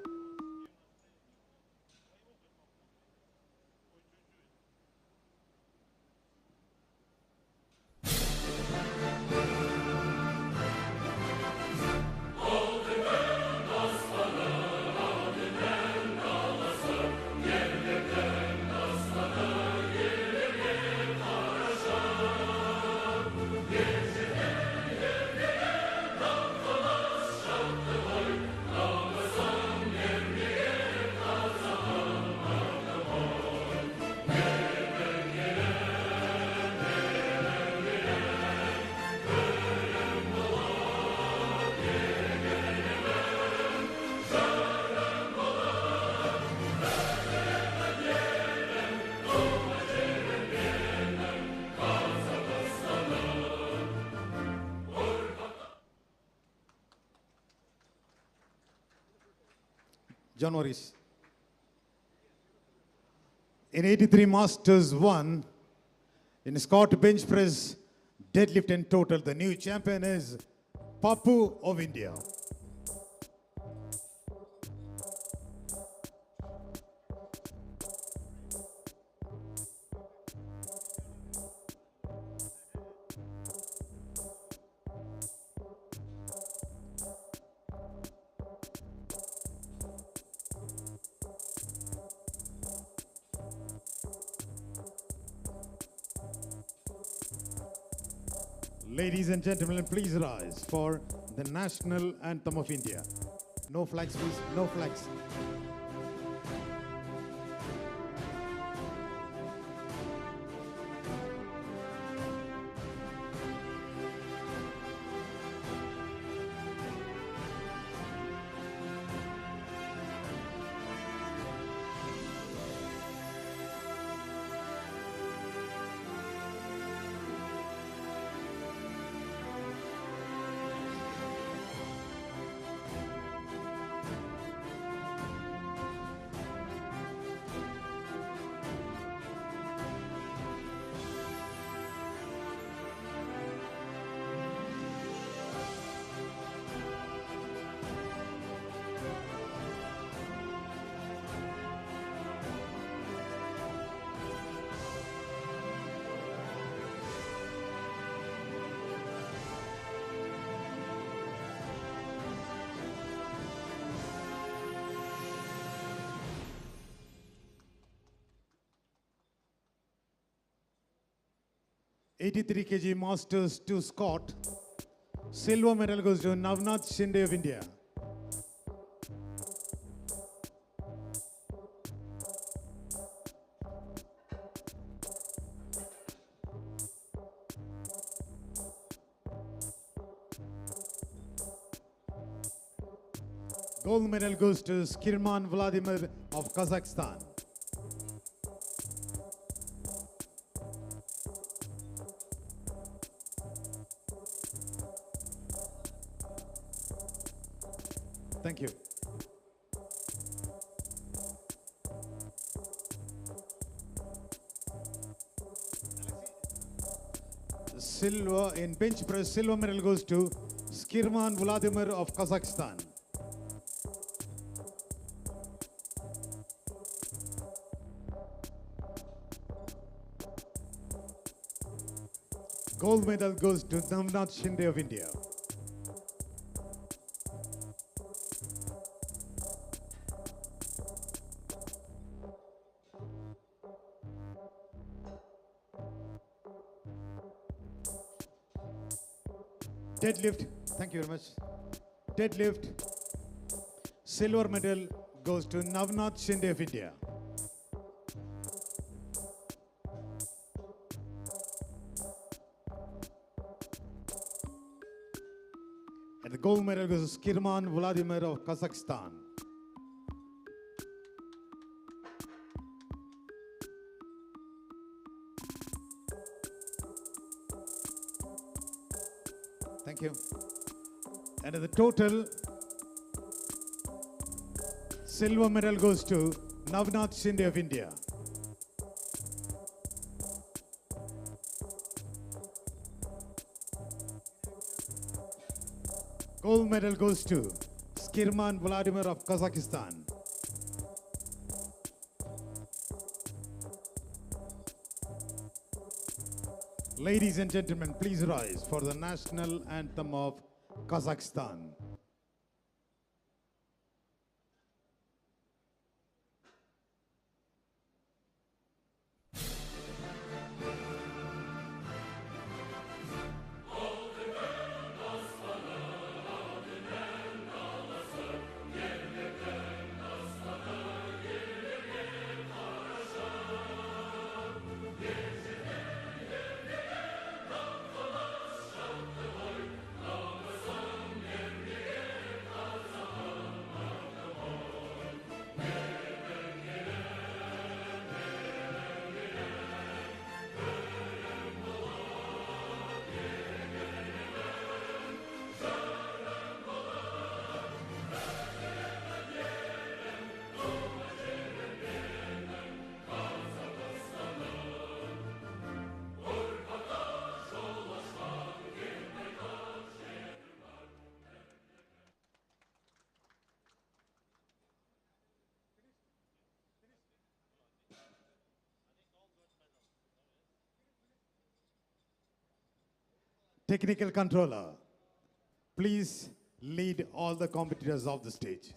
John Morris. In 83 Masters 1, in Scott bench press, deadlift and total, the new champion is Papu of India. Ladies and gentlemen, please rise for the national anthem of India. No flags, please. No flags. '83 kg Masters 2 Scott. Silver medal goes to Navnath Shinde of India. Gold medal goes to Skirman Vladimir of Kazakhstan. Thank you. Silver in bench press, silver medal goes to Skirman Vladimir of Kazakhstan. Gold medal goes to Navnath Shinde of India. Deadlift, thank you very much. Deadlift, silver medal goes to Navnath Shinde of India. And the gold medal goes to Kirman Vladimir of Kazakhstan. Thank you. And the total silver medal goes to Navnath Shinde of India. Gold medal goes to Skirman Vladimir of Kazakhstan. Ladies and gentlemen, please rise for the national anthem of Kazakhstan. Technical controller, please lead all the competitors off the stage.